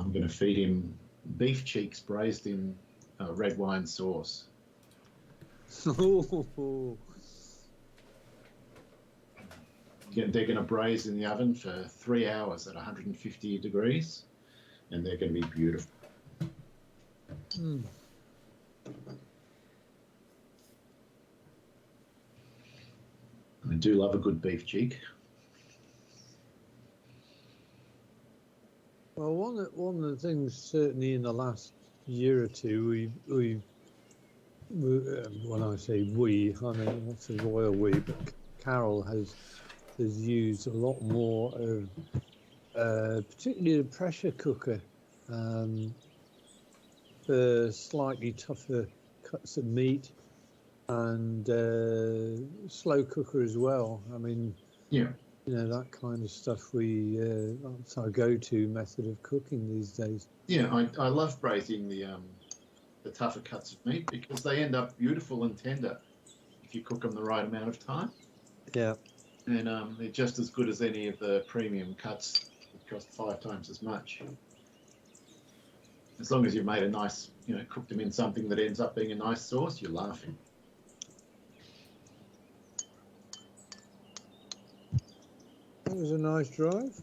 I'm going to feed him beef cheeks braised in red wine sauce. They're going to braise in the oven for 3 hours at 150 degrees, and they're going to be beautiful. I do love a good beef cheek. Well, one of the things certainly in the last year or two, we've when I say we, I mean that's a royal we, but Carol has used a lot more of, particularly the pressure cooker, for slightly tougher cuts of meat, and slow cooker as well. I mean, yeah, you know, that kind of stuff. That's our go-to method of cooking these days. Yeah, I love braising the tougher cuts of meat because they end up beautiful and tender if you cook them the right amount of time. Yeah. And they're just as good as any of the premium cuts that cost 5 times as much. As long as you've made a nice, cooked them in something that ends up being a nice sauce, you're laughing. That was a nice drive.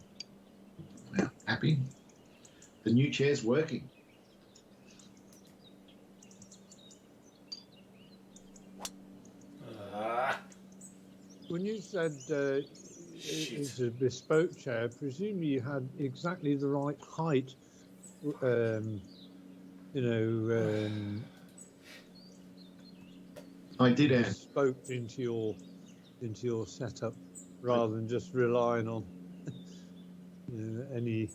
Yeah, happy. The new chair's working. When you said it's a bespoke chair, presumably you had exactly the right height, I did bespoke into your setup, rather than just relying on any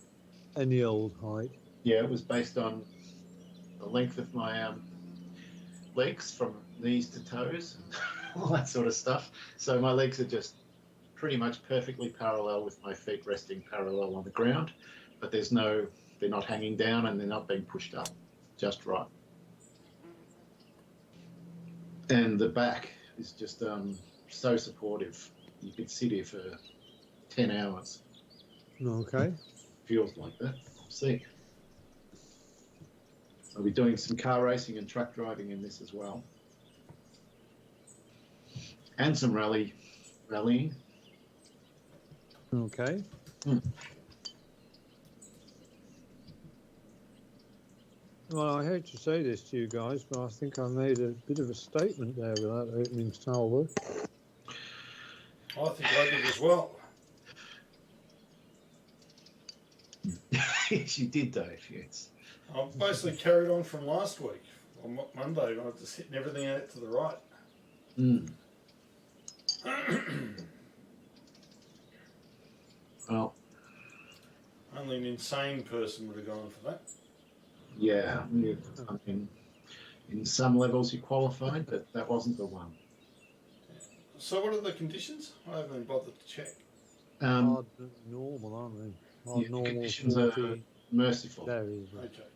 old height. Yeah, it was based on the length of my legs from knees to toes and all that sort of stuff. So my legs are just pretty much perfectly parallel with my feet resting parallel on the ground, but they're not hanging down and they're not being pushed up, just right. And the back is just so supportive. You could sit here for 10 hours. Okay. Feels like that. See. I'll be doing some car racing and truck driving in this as well. And some rallying. Okay. Well, I hate to say this to you guys, but I think I made a bit of a statement there with that opening salvo. I think I did as well. Yes, you did, Dave, yes. I've basically carried on from last week, on Monday, when I was just hitting everything out to the right. Well, only an insane person would have gone for that. Yeah, I mean, in some levels you qualified, but that wasn't the one. So what are the conditions? I haven't even bothered to check. Hard normal, aren't they? Hard normal, conditions 40. are merciful. There is. Right. Okay.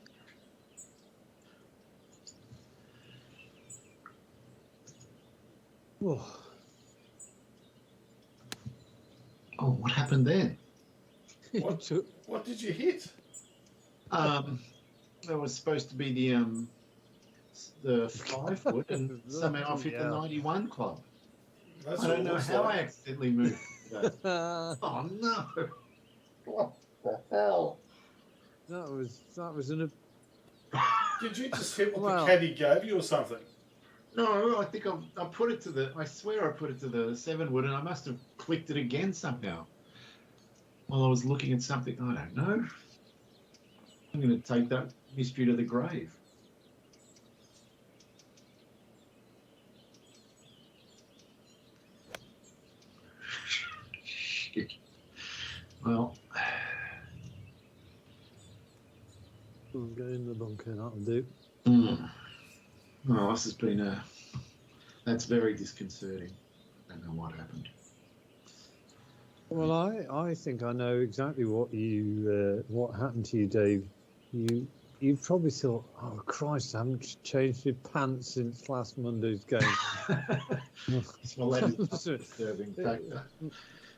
Oh, what happened then? What did you hit? That was supposed to be the 5 wood, and somehow I've hit the 91 club. I don't know how I accidentally moved that. Oh no! What the hell? That was an. Did you just hit what the caddy gave you or something? No, I think I put it to the. I swear I put it to the 7 wood, and I must have clicked it again somehow. While I was looking at something, I don't know. I'm going to take that mystery to the grave. Shit. Well, Get in the bunker, that'll do. Well, this has been that's very disconcerting. I don't know what happened. Well, I think I know exactly what happened to you, Dave. You probably thought, oh Christ, I haven't changed my pants since last Monday's game. Well, that is a disturbing factor.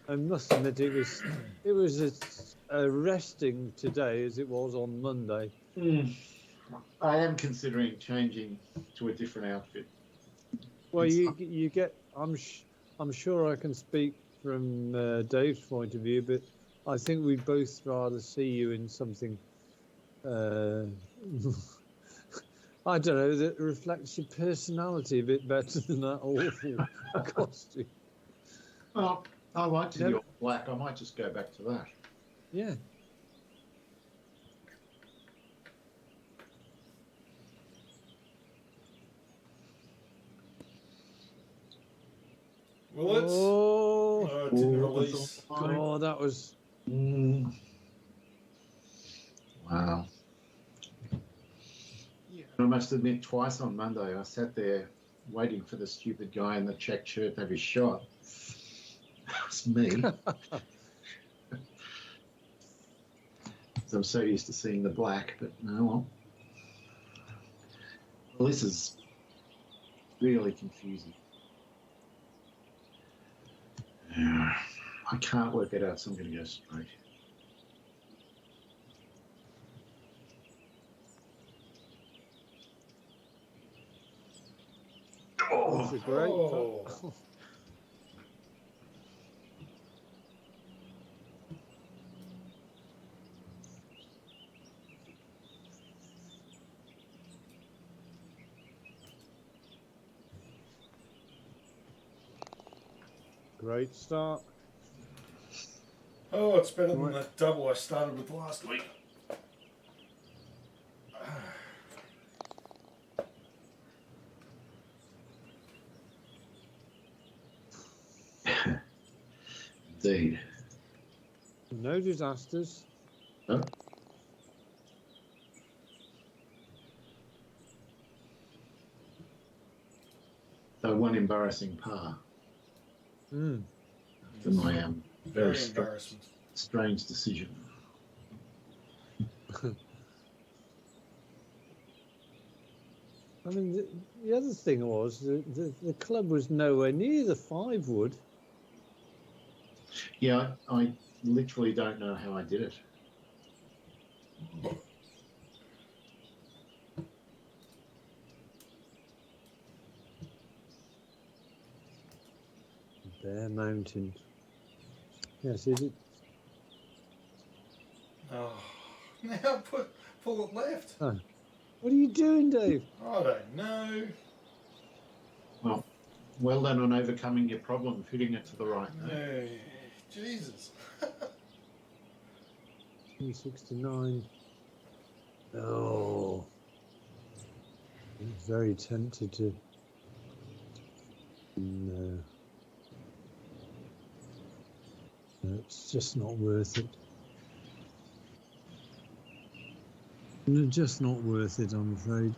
I must admit, it was resting today as it was on Monday. I am considering changing to a different outfit. Well, you get. I'm sure I can speak from Dave's point of view, but I think we'd both rather see you in something. I don't know, that reflects your personality a bit better than that awful costume. Well, I like the Never- all black. I might just go back to that. Yeah. Will it? Oh, No, it didn't Oh, release. God, that was. Wow. Yeah. I must admit, twice on Monday, I sat there waiting for the stupid guy in the checked shirt to have his shot. That's me. I'm so used to seeing the black, but no. Well, this is really confusing. I can't work it out, so I'm going to go straight. That's a great. Oh. Great start. Oh, it's better than Right. that double I started with last week. Indeed. No disasters. No? So one embarrassing par after my very embarrassment. strange decision. I mean, the other thing was the club was nowhere near the 5 wood. Yeah, I literally don't know how I did it. Bear Mountain. Yes, is it? Oh, now pull it left. Oh. What are you doing, Dave? I don't know. Well done on overcoming your problem of hitting it to the right. No, Jesus. 269. Oh. I'm very tempted to. No. No, it's just not worth it. No, just not worth it, I'm afraid.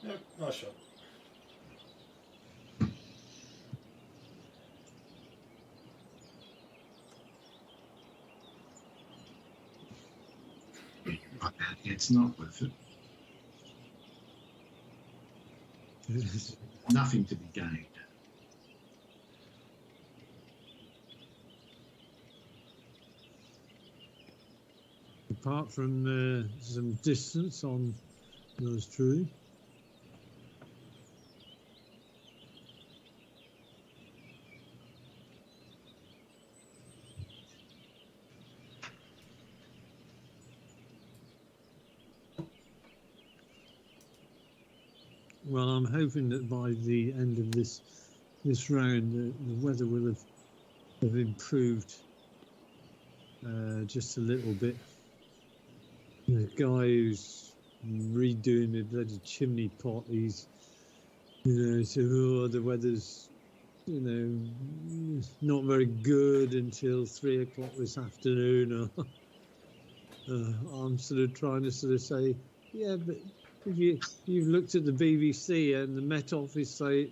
Yep, nice shot. It's not worth it. Nothing to be gained. Apart from some distance on those true. Well, I'm hoping that by the end of this round, the weather will have improved just a little bit. The guy who's redoing the bloody chimney pot, he's, so the weather's, not very good until 3 o'clock this afternoon. I'm sort of trying to say, yeah, but you've looked at the BBC and the Met Office say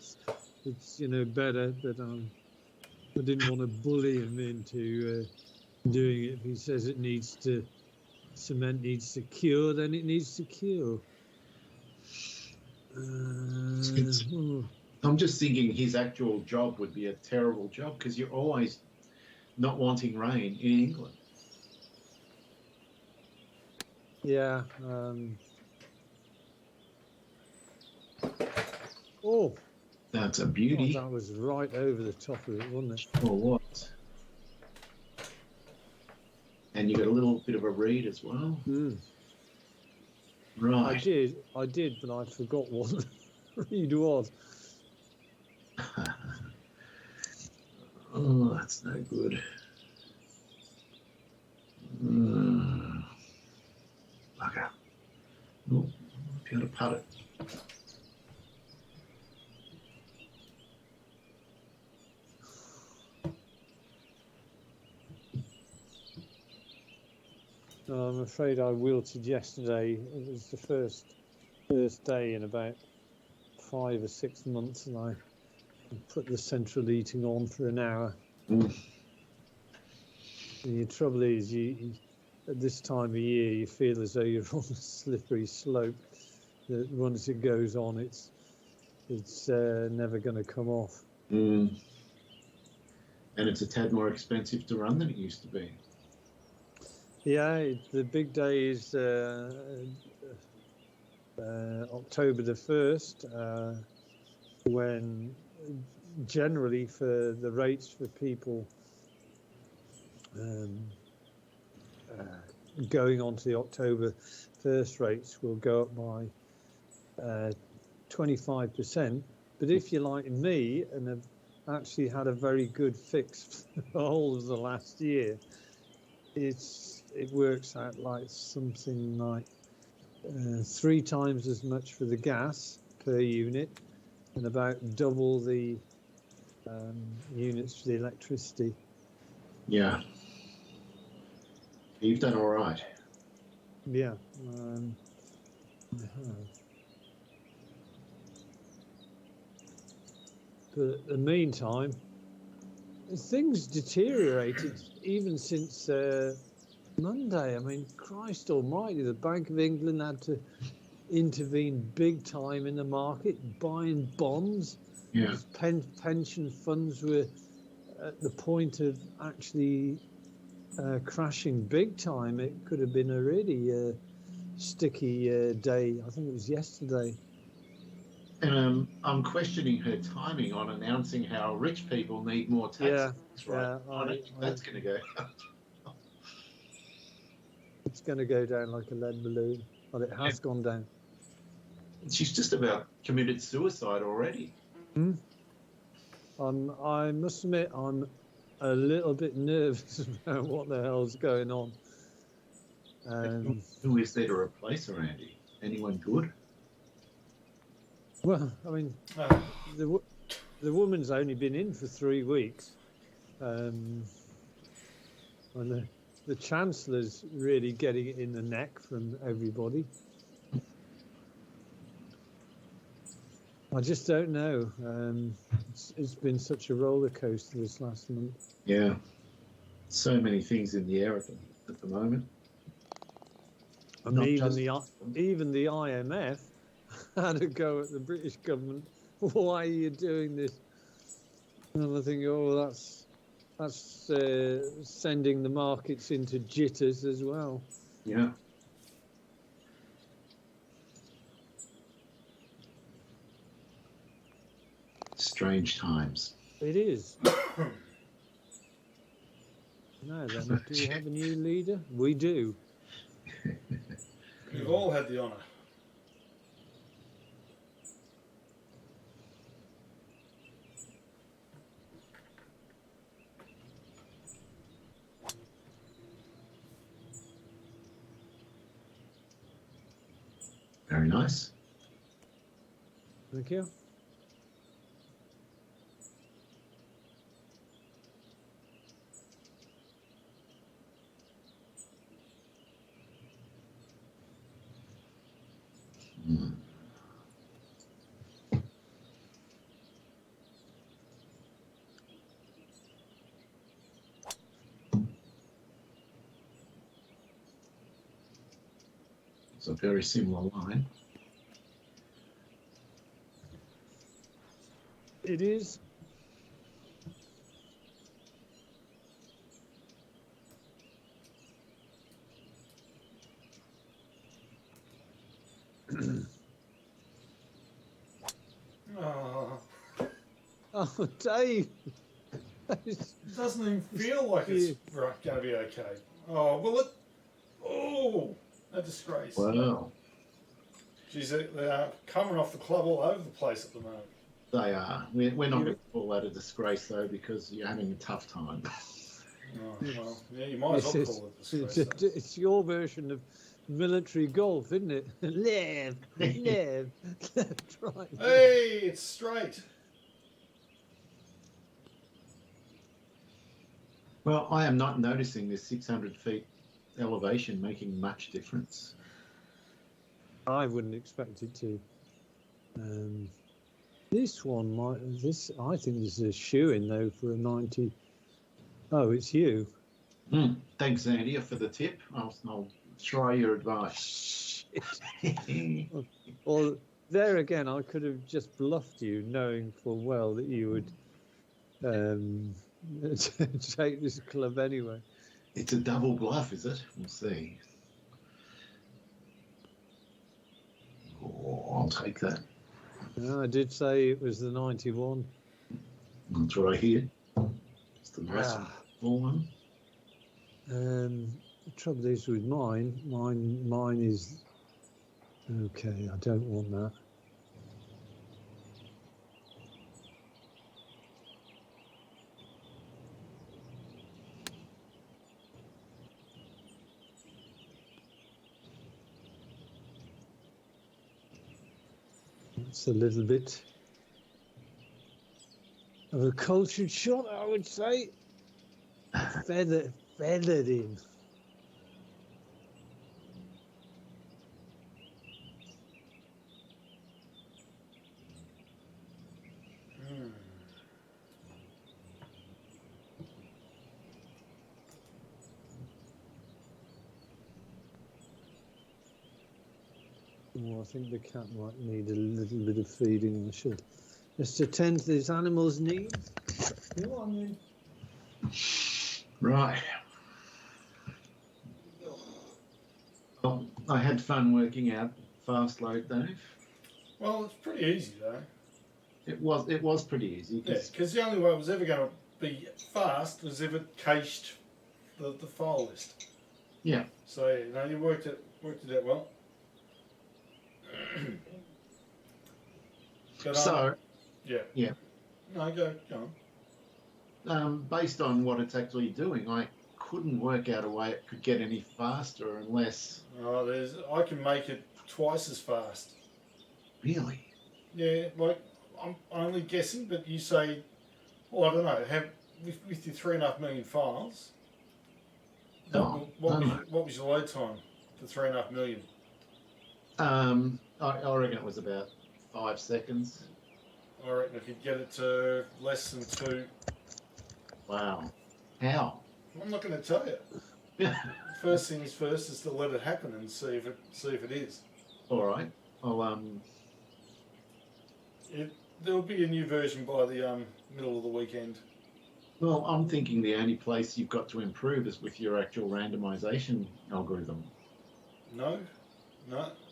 it's better, but I didn't want to bully him into doing it. If he says it needs to, cement needs to cure, then it needs to cure. I'm just thinking his actual job would be a terrible job because you're always not wanting rain in England. Yeah. Oh, That's a God, beauty. that was right over the top of it, wasn't it? Or what? And you got a little bit of a reed as well. Mm. Right. I did, but I forgot what the reed was. Oh, that's no good. Bugger. Oh, if you got to putt it. No, I'm afraid I wilted yesterday. It was the first day in about 5 or 6 months, and I put the central heating on for an hour. Mm. And the trouble is, you at this time of year, you feel as though you're on a slippery slope. That once it goes on, it's never going to come off. Mm. And it's a tad more expensive to run than it used to be. Yeah, the big day is October the 1st, when generally for the rates for people going on to the October 1st rates will go up by 25%. But if you're like me and have actually had a very good fix for the whole of the last year, it works out like something like 3 times as much for the gas per unit and about double the units for the electricity. Yeah. You've done all right. Yeah, I have. But in the meantime, things deteriorated even since Monday. I mean, Christ almighty, the Bank of England had to intervene big time in the market, buying bonds. Yeah. Because pension funds were at the point of actually crashing big time. It could have been a really sticky day. I think it was yesterday. And I'm questioning her timing on announcing how rich people need more tax. Yeah, Right. yeah. I don't think that's going to go. It's going to go down like a lead balloon. Well, it has gone down. She's just about committed suicide already. I must admit, I'm a little bit nervous about what the hell's going on. Who is there to replace her, Andy? Anyone good? Well, I mean, the woman's only been in for 3 weeks, and the Chancellor's really getting it in the neck from everybody. I just don't know. It's been such a roller coaster this last month. Yeah, so many things in the air at the moment. And even the IMF had a go at the British government. Why are you doing this? And I think, oh, that's sending the markets into jitters as well. Yeah. Strange times. It is. Now then, do we have a new leader? We do. We've all had the honour. Very nice. Thank you. It's a very similar line. It is. Oh, Oh, Dave. it doesn't even feel like it's going to be okay. Oh, will it? Oh, a disgrace. Wow. Geez, they are coming off the club all over the place at the moment. They are. We're not going to call that a disgrace, though, because you're having a tough time. Oh, well, yeah, you might as well call it a disgrace. It's your version of military golf, isn't it? Left, left, right. Hey, it's straight. Well, I am not noticing this 600 feet elevation making much difference. I wouldn't expect it to. This one might. I think this is a shoe-in though for a 90. Oh, it's you. Thanks, Zandia, for the tip. I'll try your advice. Well, there again, I could have just bluffed you, knowing full well that you would take this club anyway. It's a double bluff, is it? We'll see. Oh, I'll take that. No, I did say it was the 91. That's what I hear. It's the nice full one. The trouble is with mine is okay. I don't want that. It's a little bit of a cultured shot, I would say. Feathered in. Oh, I think the cat might need a little bit of feeding. I should just attend to this animal's needs. Come on, then. Right. Well, I had fun working out fast load, Dave. Well, it's pretty easy though. It was pretty easy. Yeah, because the only way it was ever going to be fast was if it cached the file list. Yeah. So you worked it out well. But, So. Yeah. Yeah. No, go on. Based on what it's actually doing, I couldn't work out a way it could get any faster unless. Oh, I can make it twice as fast. Really? Yeah, like I'm only guessing, but you say, well, I don't know. With your 3.5 million files, what was your load time for 3.5 million? I reckon it was about 5 seconds. I reckon if you get it to less than 2. Wow. How? I'm not going to tell you. First things first is to let it happen and see if it is. All right. I'll There'll be a new version by the middle of the weekend. Well, I'm thinking the only place you've got to improve is with your actual randomization algorithm. No,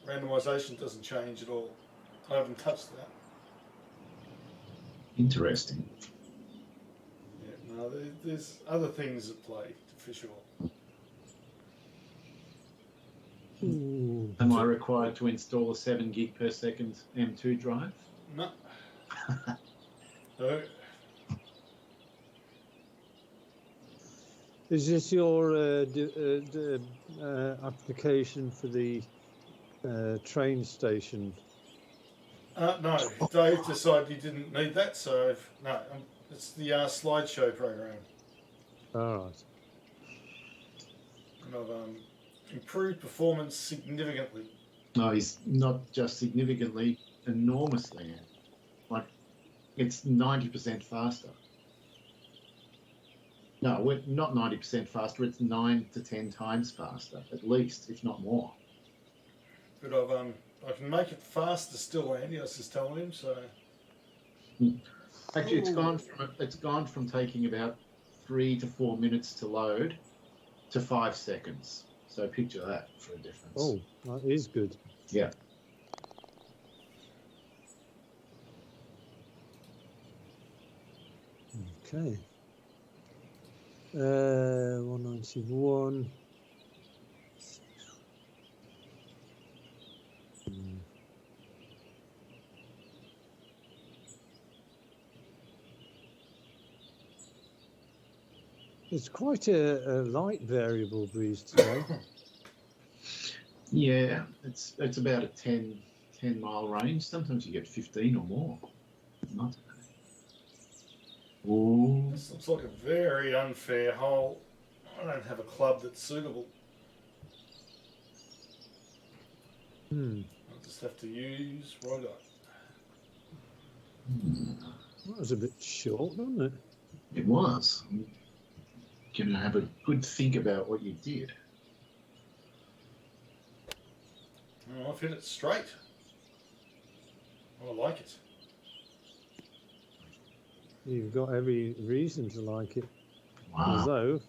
randomization doesn't change at all. I haven't touched that. Interesting. Yeah, no, there's other things at play for sure. Ooh. Am I required to install a 7 gig per second M2 drive? No. No. Is this your application for the train station? No, Dave decided he didn't need that, so no, it's the slideshow program. All right. And I've improved performance significantly. No, he's not just significantly, enormously. Like, it's 90% faster. No, we're not 90% faster. It's 9 to 10 times faster, at least, if not more. I can make it faster still, Andy. I was just telling him. So Actually, Ooh. it's gone from taking about 3 to 4 minutes to load to 5 seconds. So picture that for a difference. Oh, that is good. Yeah. Okay. 191. It's quite a light variable breeze today. Yeah, it's about a 10 mile range. Sometimes you get 15 or more. Not today. Ooh. This looks like a very unfair hole. I don't have a club that's suitable. I'll just have to use what I got. That was a bit short, wasn't it? It was. I'm going to have a good think about what you did. Oh, I've hit it straight. I like it. You've got every reason to like it. Wow. Although,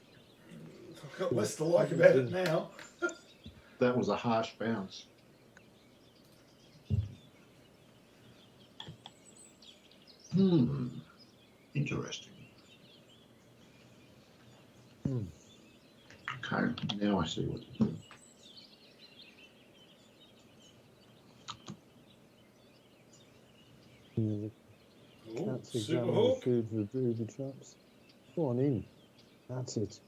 I've got less to like about it now. That was a harsh bounce. Interesting. Okay, now I see what you did. Cats Super examine the hook. food for booby traps. Go on in. That's it.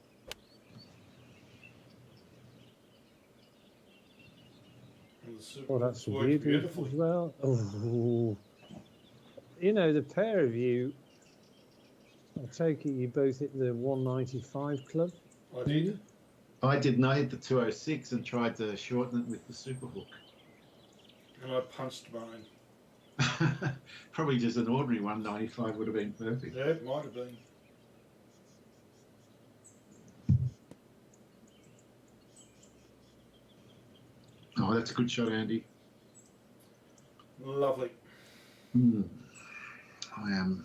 Oh, that's beautiful as well. Oh. You know, the pair of you, I take it you both hit the 195 club? I did. I did not hit the 206 and tried to shorten it with the super hook. And I punched mine. Probably just an ordinary 195 would have been perfect. Yeah, it might have been. Oh, that's a good shot, Andy. Lovely. I am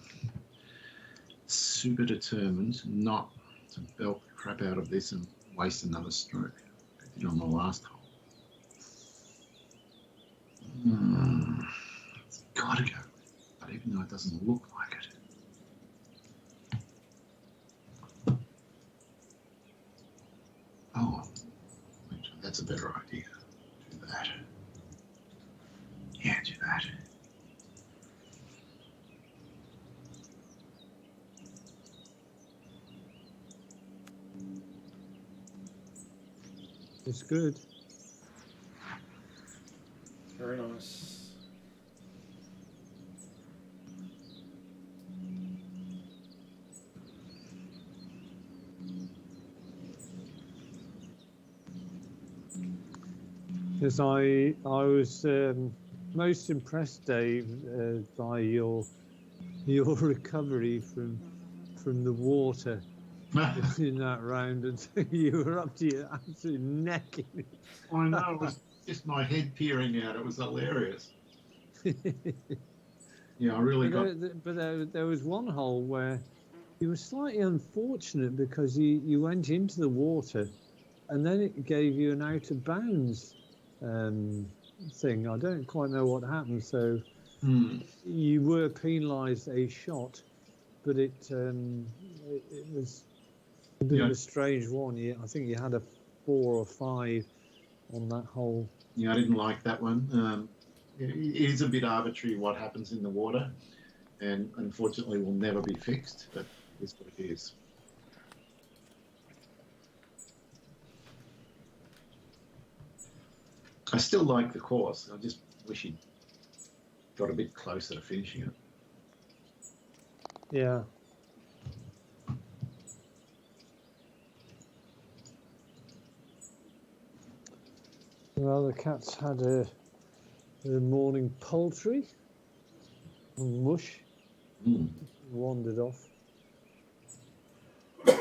super determined not to belt the crap out of this and waste another stroke. I did on the last hole. It's got to go. But even though it doesn't look like it. Oh, actually, that's a better idea. Do that. Yeah, do that. It's good. Very nice. Because I was most impressed, Dave, by your recovery from the water in that round, and you were up to your absolute neck in it. I know, it was just my head peering out. It was hilarious. Yeah, I really But there was one hole where you were slightly unfortunate because you went into the water, and then it gave you an out of bounds thing. I don't quite know what happened. So you were penalised a shot, but it was a bit of a strange one. I think you had a 4 or 5 on that hole. Yeah, I didn't like that one. It is a bit arbitrary what happens in the water, and unfortunately will never be fixed, but it is what it is. I still like the course. I just wish he'd got a bit closer to finishing it. Yeah. Well, the cats had a morning poultry and mush. Wandered off. 12.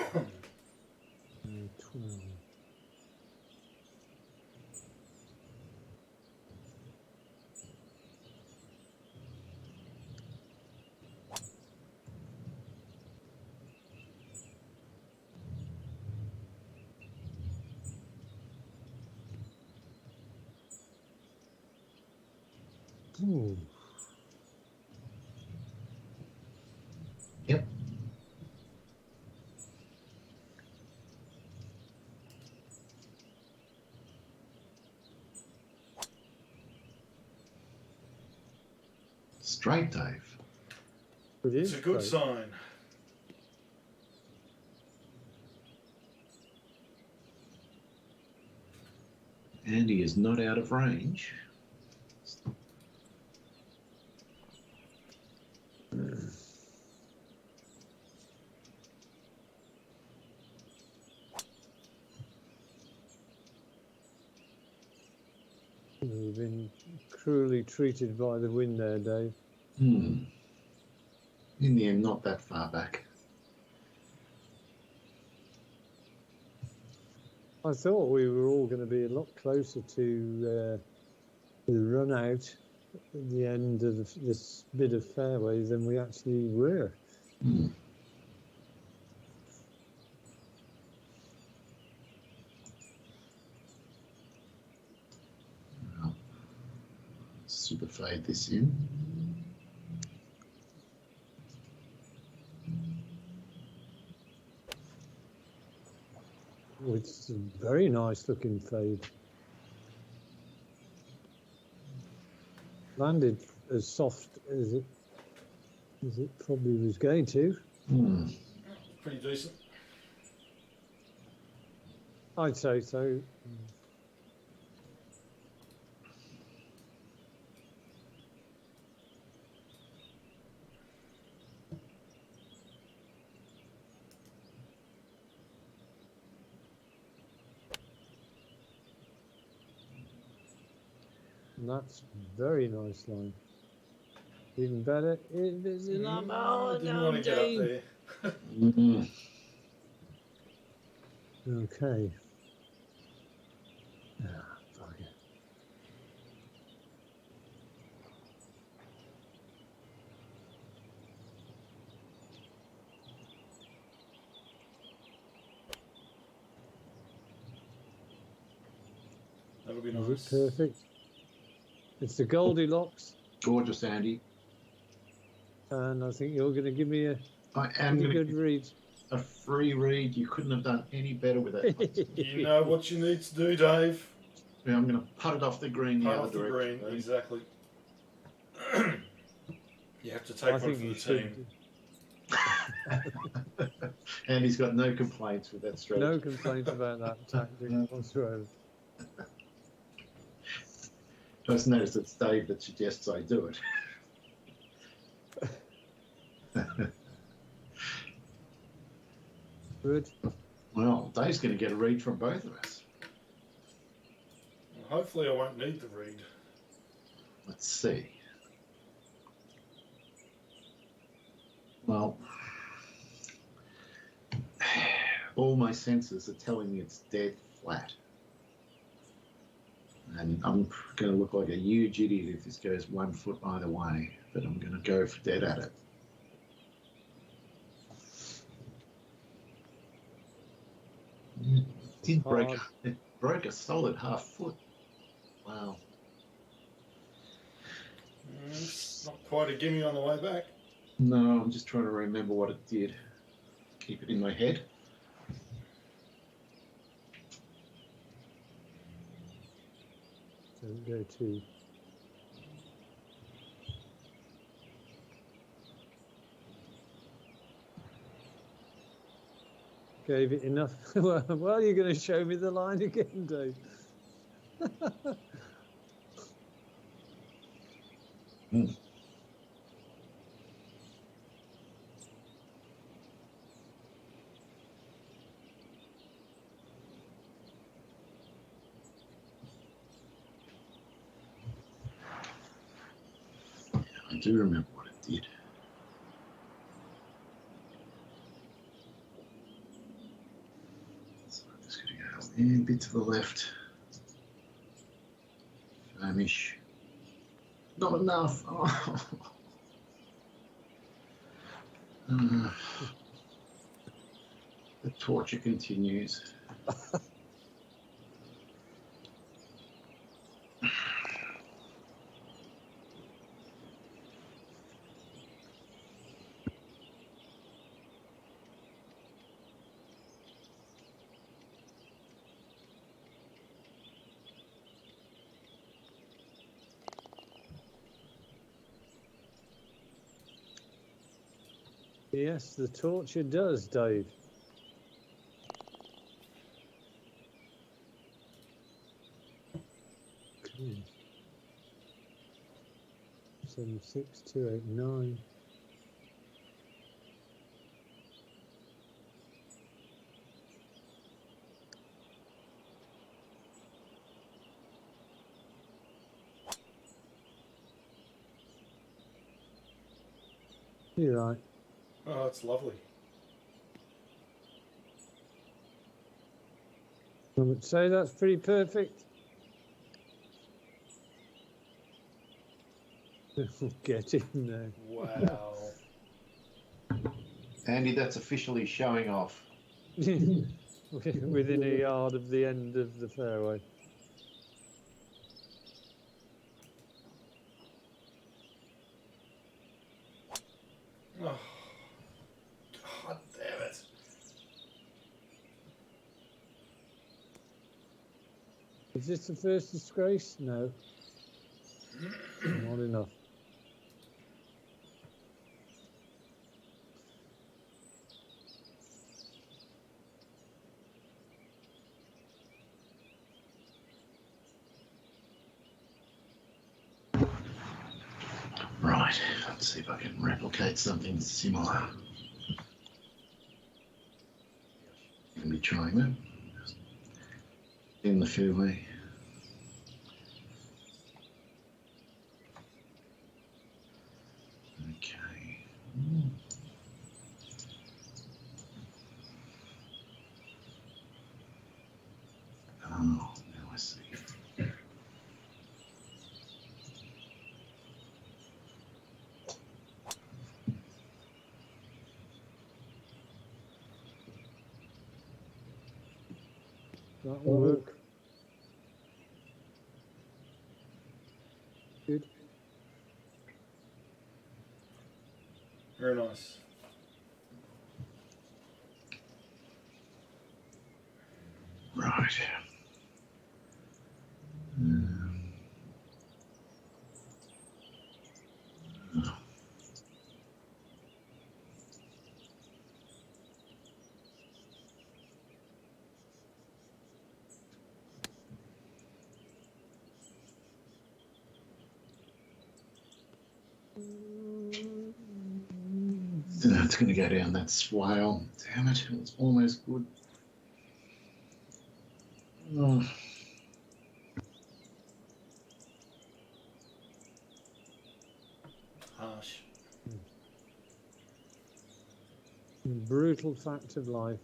Ooh. Yep. Straight, Dave. It It's is a good straight. sign. Andy is not out of range. We've been cruelly treated by the wind there, Dave. In the end, not that far back. I thought we were all going to be a lot closer to the run out at the end of this bit of fairway than we actually were. Well, super fade this in. It's a very nice looking fade. Landed as soft as it probably was going to. Pretty decent. I'd say so. And that's very nice line. Even better, it is in Didn't want to get up there. Okay. Fuck it. That'll be Is nice. it perfect? It's the Goldilocks, Gorgeous, Andy. and I think you're going to give me a I am going to good give read. a free read. You couldn't have done any better with it. You know what you need to do, Dave. Yeah, I'm going to putt it off the green the Putt other off the direction. green, exactly. You have to take I one think for you the should. team. And he's got no complaints with that strategy. No complaints about that tactic whatsoever. Just notice it's Dave that suggests I do it. Good. Well, Dave's going to get a read from both of us. Hopefully I won't need the read. Let's see. Well, all my senses are telling me it's dead flat. And I'm going to look like a huge idiot if this goes 1 foot either way, but I'm going to go for dead at it. It broke a solid half foot. Wow. It's not quite a gimme on the way back. No, I'm just trying to remember what it did. Keep it in my head. Don't go too. Gave it enough. Well, you're going to show me the line again, Dave. I do remember what it did. So I'm just going to go a bit to the left. Famish. Not enough. Oh. The torture continues. Yes, the torture does, Dave. Okay. 76289. You're right. Oh, it's lovely. I would say that's pretty perfect. Get in there. Wow. Andy, that's officially showing off. Within a yard of the end of the fairway. Oh, God damn it. Is this the first disgrace? No. Not enough. Right, let's see if I can replicate something similar. I'm going to be trying that. Just in the fairway. Okay. Oh, now I see. That'll work. Good. Very nice. Right. It's going to go down that swale. Damn it, it was almost good. Oh. Harsh. Brutal fact of life.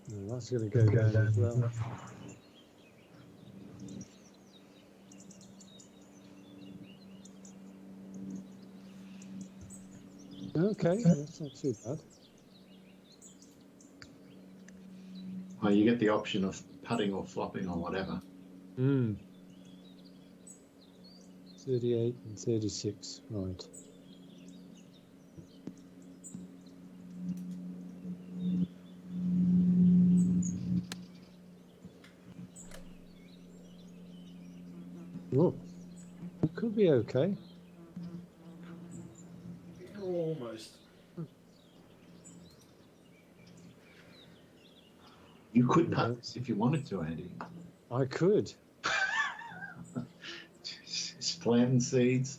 No, that's going to go down as well. Okay, that's not too bad. Well, you get the option of putting or flopping or whatever. 38 and 36, right. Oh, it could be okay. Almost. You could putt Yeah. this if you wanted to, Andy. I could. Just planting seeds.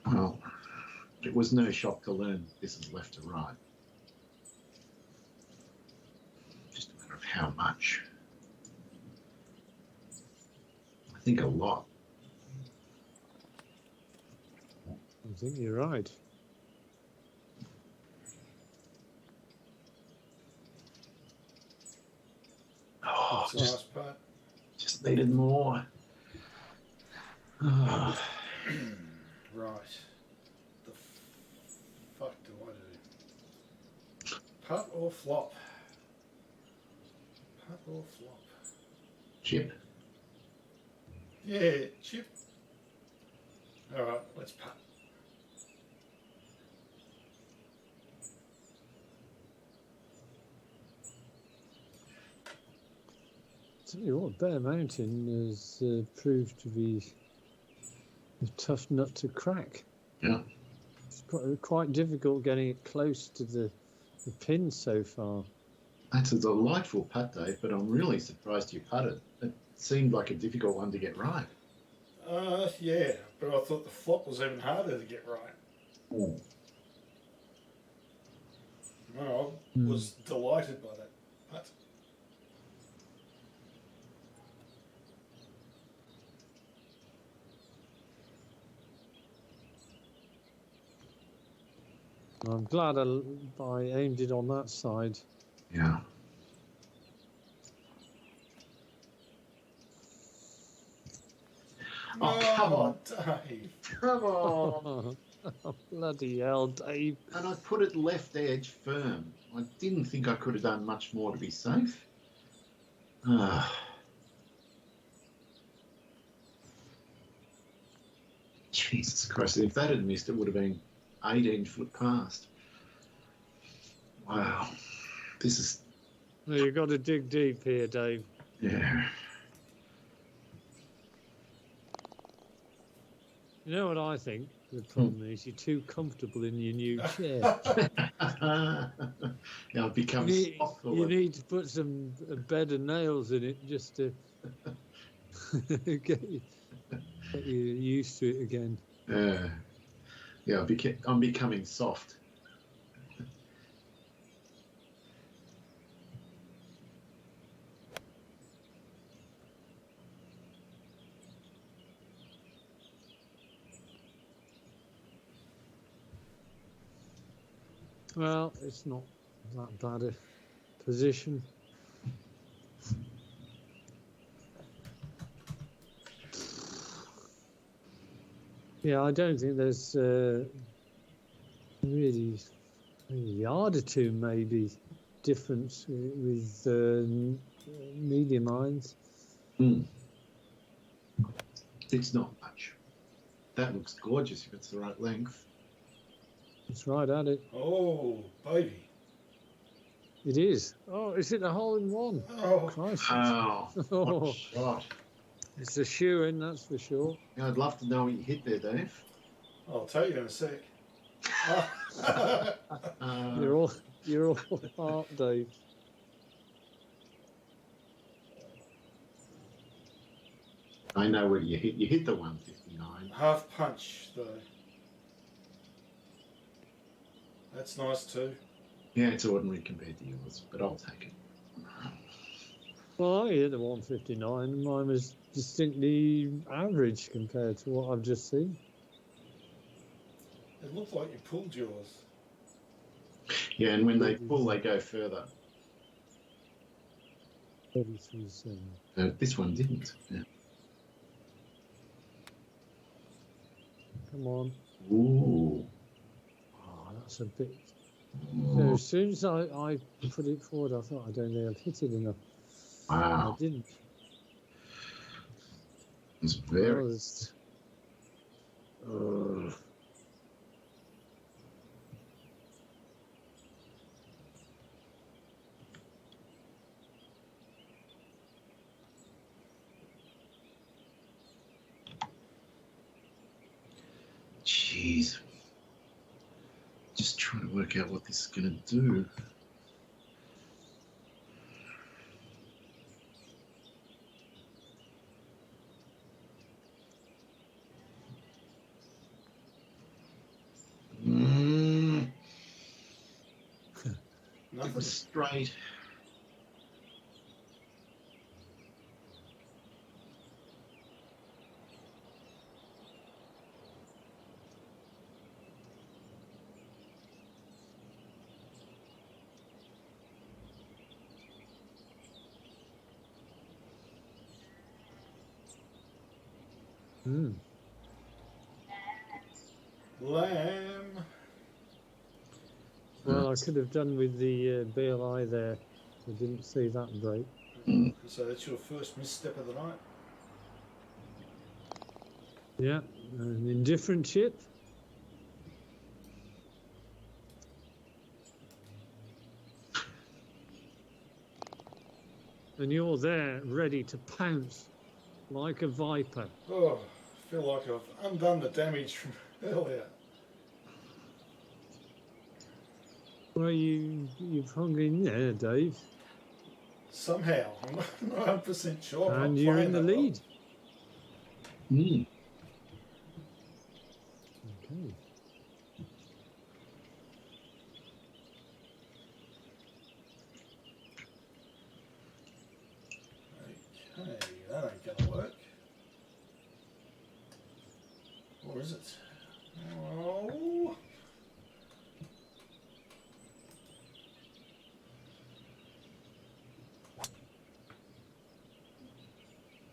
Well, it was no shock to learn this is left to right. Just a matter of how much. I think a lot. I think you're right. Oh, That's a nice putt. just needed more. Oh. Right. The fuck do I do? Putt or flop? Putt or flop? Chip. Yeah, chip. All right, let's putt. Tell you what, Bear Mountain has proved to be a tough nut to crack. Yeah. It's quite difficult getting it close to the pin so far. That's a delightful putt, Dave, but I'm really surprised you putted. It seemed like a difficult one to get right. Yeah, but I thought the flop was even harder to get right. Oh. No, I was delighted by that putt. I'm glad I aimed it on that side. Yeah. Oh, come on. Dave. Come on. Oh, bloody hell, Dave. And I put it left edge firm. I didn't think I could have done much more to be safe. Jesus Christ. If that had missed, it would have been 18 foot past. Wow. This is, Well, you've got to dig deep here, Dave. yeah. You know what I think? The problem is you're too comfortable in your new chair. Yeah, I've become soft. You need to put some bed and nails in it just to get you used to it again. Yeah, I'm becoming soft. Well, it's not that bad a position. Yeah, I don't think there's really a yard or two maybe difference with medium irons. It's not much. That looks gorgeous if it's the right length. It's right at it. Oh, baby. It is. Oh, is it a hole in one? Oh, Christ. Wow. Oh, What a shot. it's a shoe in, that's for sure. Yeah, I'd love to know what you hit there, Dave. I'll tell you in a sec. You're all heart, Dave. I know where you hit. You hit the 159. Half punch, though. That's nice too. Yeah, it's ordinary compared to yours, but I'll take it. Well, I hit the 159, and mine was distinctly average compared to what I've just seen. It looked like you pulled yours. Yeah, and when they pull, they go further. 33.7. This one didn't. Yeah. Come on. Ooh. Oh, that's a bit. So as soon as I put it forward, I thought I don't think I've hit it enough. Wow. I didn't. It's very. Jeez. Just trying to work out what this is going to do. It was straight. Lamb. Well, I could have done with the BLI there. I didn't see that break. So that's your first misstep of the night. Yeah, an indifferent chip. And you're there, ready to pounce like a viper. Oh, I feel like I've undone the damage from earlier. Well, you've hung in there, Dave. Somehow, I'm not 100% sure. I'm And not you're playing in the that well. lead. Mm. Okay. Okay, that ain't gonna work. Or is it? Oh.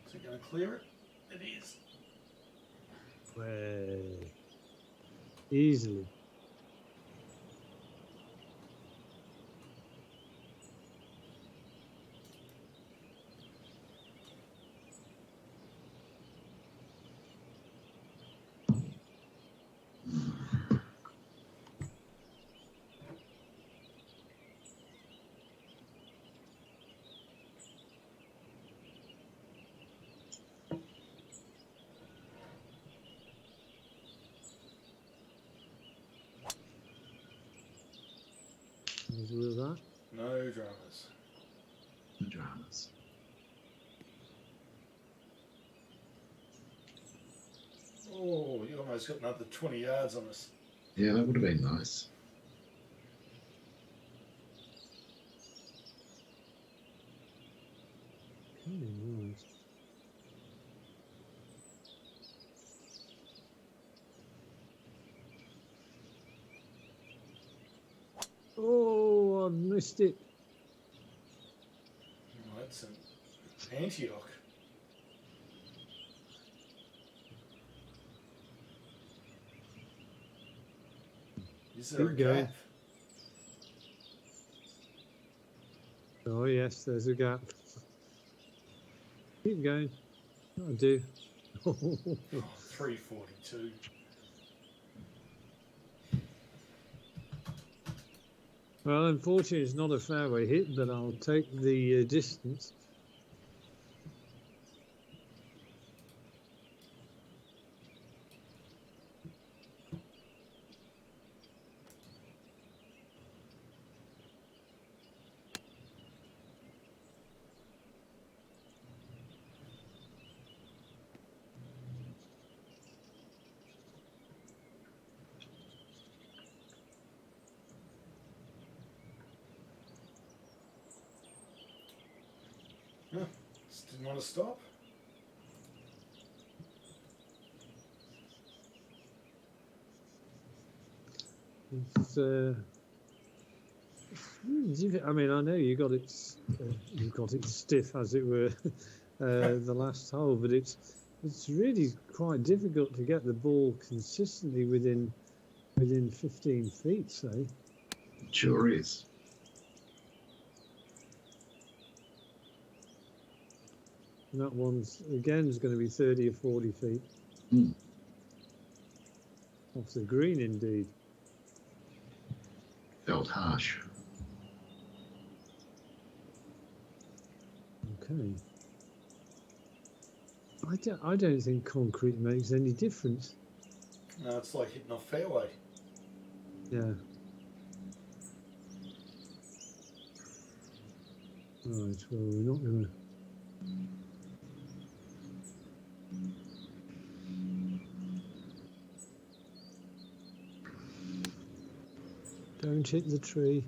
Is it gonna clear it? It is. Way. Easily. As with that. No dramas. The dramas. Oh, you almost got another 20 yards on us. Yeah, that would have been nice. Okay, nice. Oh, I missed it. Oh, that's an Antioch. Is there Keep a going. gap? Oh, yes, there's a gap. Keep going. I do. Oh, 342. Well, unfortunately, it's not a fairway hit, but I'll take the distance. Just didn't want to stop. It's, I mean, I know you got it. You got it stiff, as it were, the last hole, but it's really quite difficult to get the ball consistently within 15 feet. Say. It sure is. And that one's again is going to be 30 or 40 feet off the green, indeed. Felt harsh. Okay. I don't think concrete makes any difference. No, it's like hitting a fairway. Yeah. Right. Well, we're not going to. Don't hit the tree.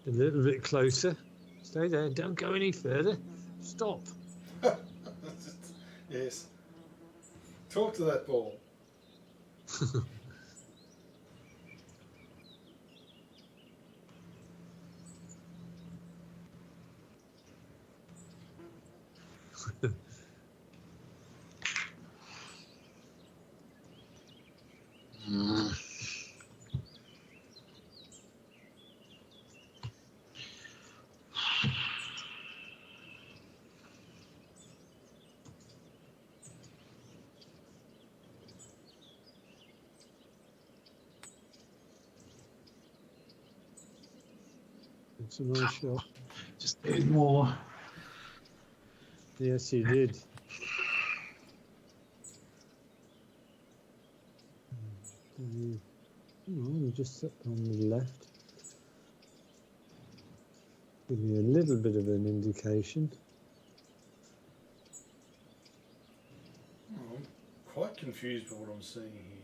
A little bit closer. Stay there. Don't go any further. Stop. Yes. Talk to that ball. That's a nice shot. Just need more. Yes, you did. Oh, just up on the left. Give me a little bit of an indication. Oh, I'm quite confused by what I'm seeing here.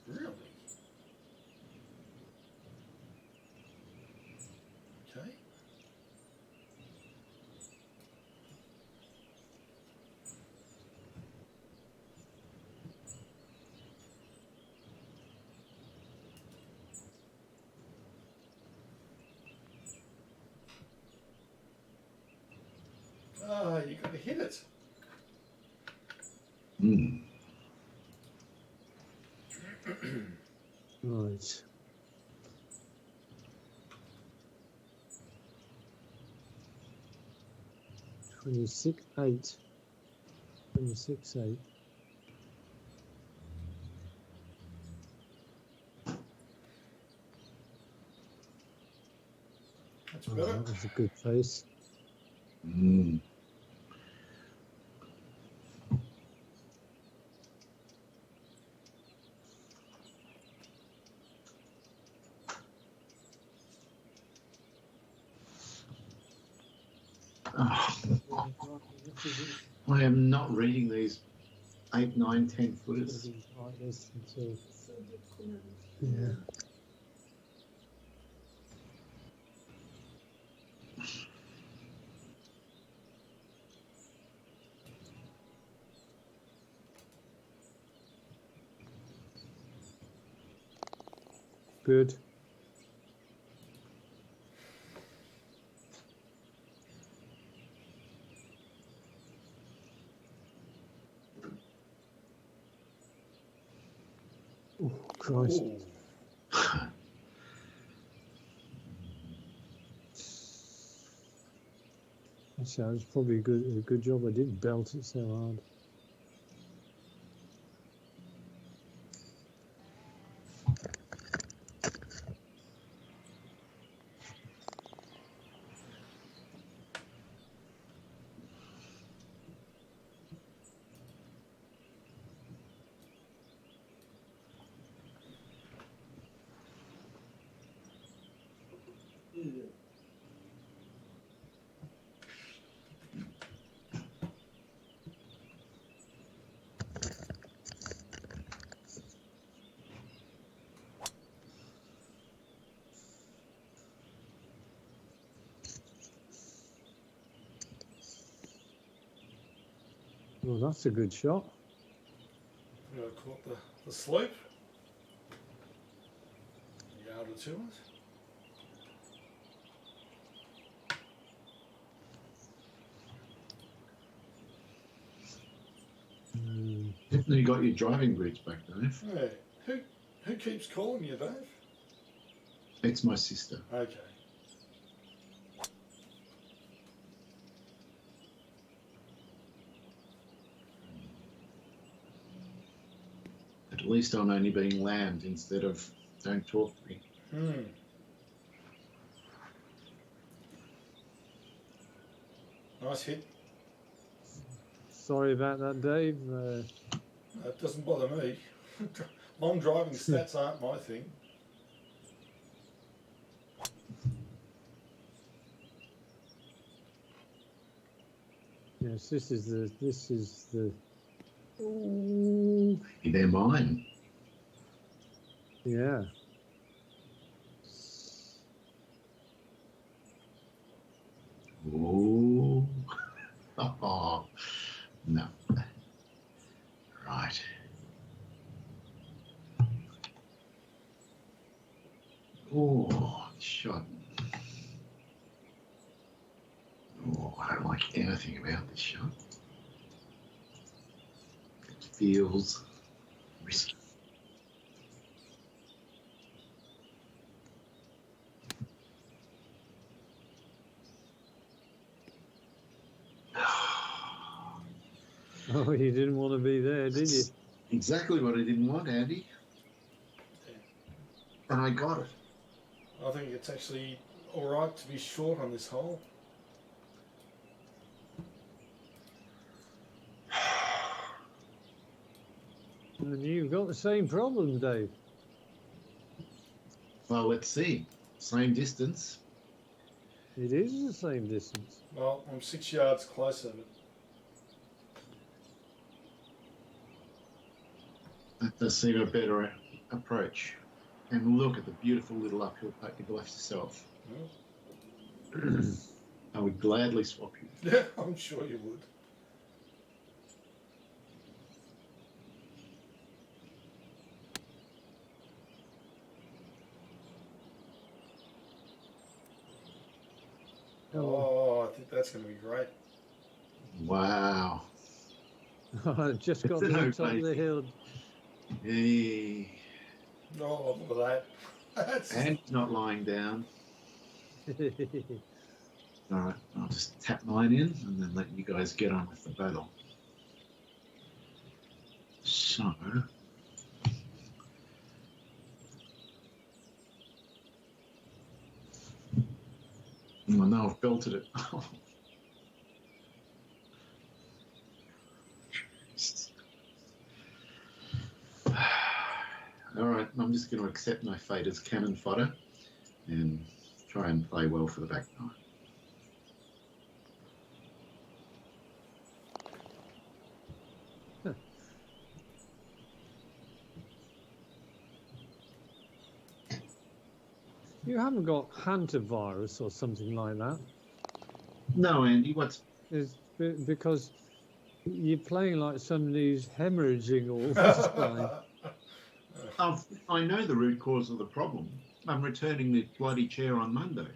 Really? Okay. Ah, you got to hit it. Mm. Right. $26.8. $26.8. That's Oh, better. that was a good face. Mm. Oh, I am not reading these 8, 9, 10 footers. Like this until, yeah. Good. Oh, Christ. Ooh. Actually, that was probably a good job I didn't belt it so hard. Well, that's a good shot. I caught the slope. A yard or two. Definitely got your driving bridge back, Dave. Yeah. Who keeps calling you, Dave? It's my sister. Okay. At least I'm only being lambed instead of don't talk to me. Nice hit. Sorry about that, Dave. It doesn't bother me. Long driving stats aren't my thing. Yes, this is the. Ooh, They're mine. yeah. Oh. Oh. No. Right. Oh, shot. Oh, I don't like anything about this shot. It feels risky. Oh, you didn't want to be there, did you? Exactly what I didn't want, Andy. and I got it. I think it's actually all right to be short on this hole. And you've got the same problem, Dave. Well, let's see. Same distance. It is the same distance. Well, I'm 6 yards closer, but That does seem a better approach. And look at the beautiful little uphill putt you've left yourself. I would gladly swap you. yeah, I'm sure you would. Oh, I think that's going to be great. Wow. I just got to the top of the hill. Hey. Oh, look at that. That's And not lying down. All right, I'll just tap mine in and then let you guys get on with the battle. So, well, now I've belted it. All right, I'm just going to accept my fate as cannon fodder and try and play well for the back nine. You haven't got hantavirus or something like that. No, Andy, what's... It's because you're playing like somebody who's hemorrhaging all the time. I know the root cause of the problem. I'm returning the bloody chair on Monday.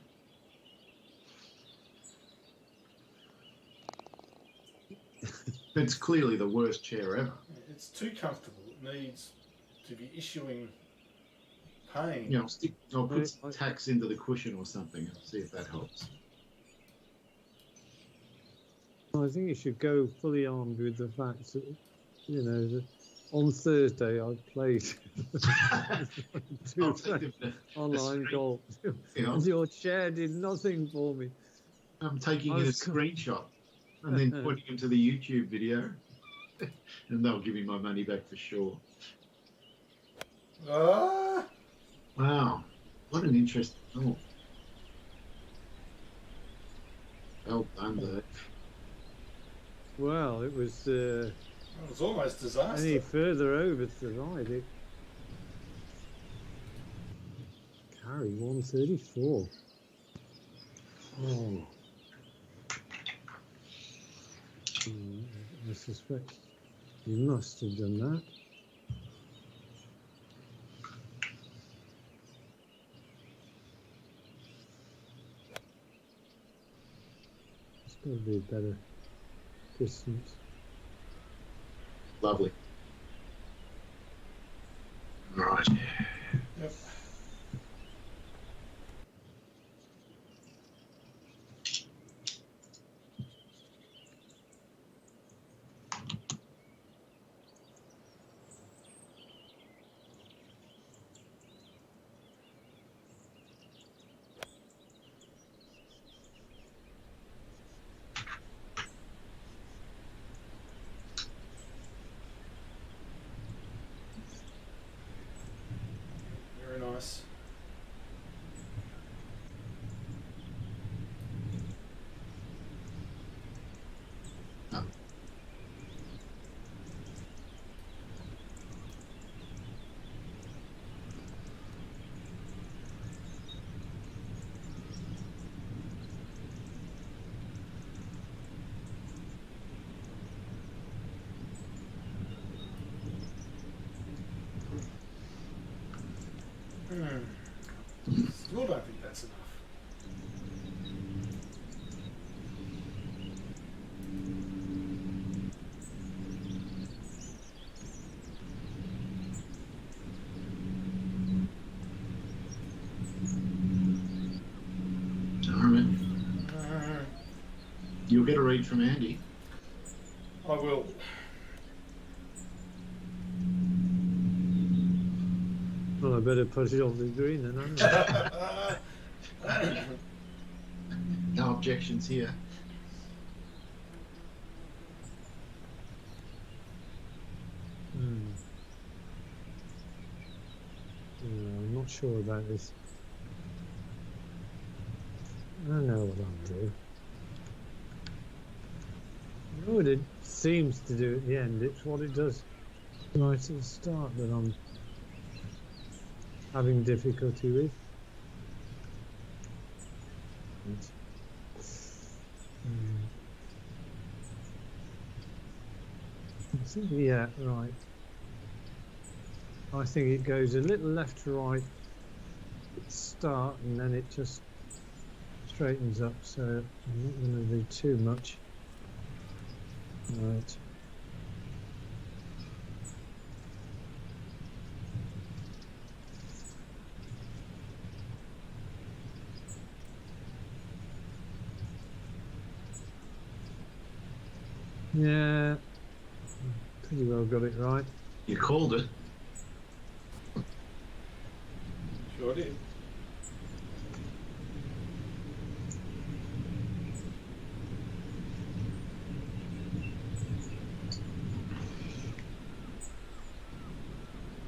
It's clearly the worst chair ever. It's too comfortable. It needs to be issuing pain. You know, I'll put some tacks into the cushion or something and see if that helps. I think you should go fully armed with the fact that, you know, that on Thursday I played online golf, and your chair did nothing for me. I'm taking in a screenshot and then putting into the YouTube video, and they'll give me my money back for sure. Wow, what an interesting thought. Well done, Dave. Well, it was almost disaster. Any further over to the right, it carry 134. Oh. I suspect you must have done that. It's got to be a better distance. Lovely. All right. Yep. Very nice. Still don't think that's enough. All right. You'll get a read from Andy. I will. Well, I better put it on the green then, hadn't I? No objections here. Hmm. Yeah, I'm not sure about this. I know what I'll do. You know what it seems to do at the end? It's what it does right at the start that I'm having difficulty with. Right. Hmm. I think, yeah, right. I think it goes a little left to right at the start and then it just straightens up. So I'm not going to do too much. Right. Yeah, pretty well got it right. You called it. Sure did.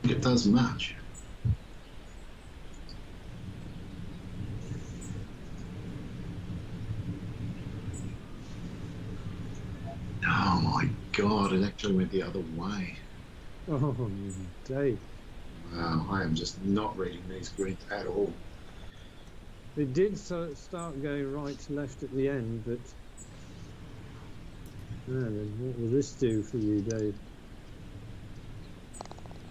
It does much. Oh my God, it actually went the other way. Oh, Dave. Wow, I am just not reading these greens at all. It did start going right to left at the end, but then what will this do for you, Dave?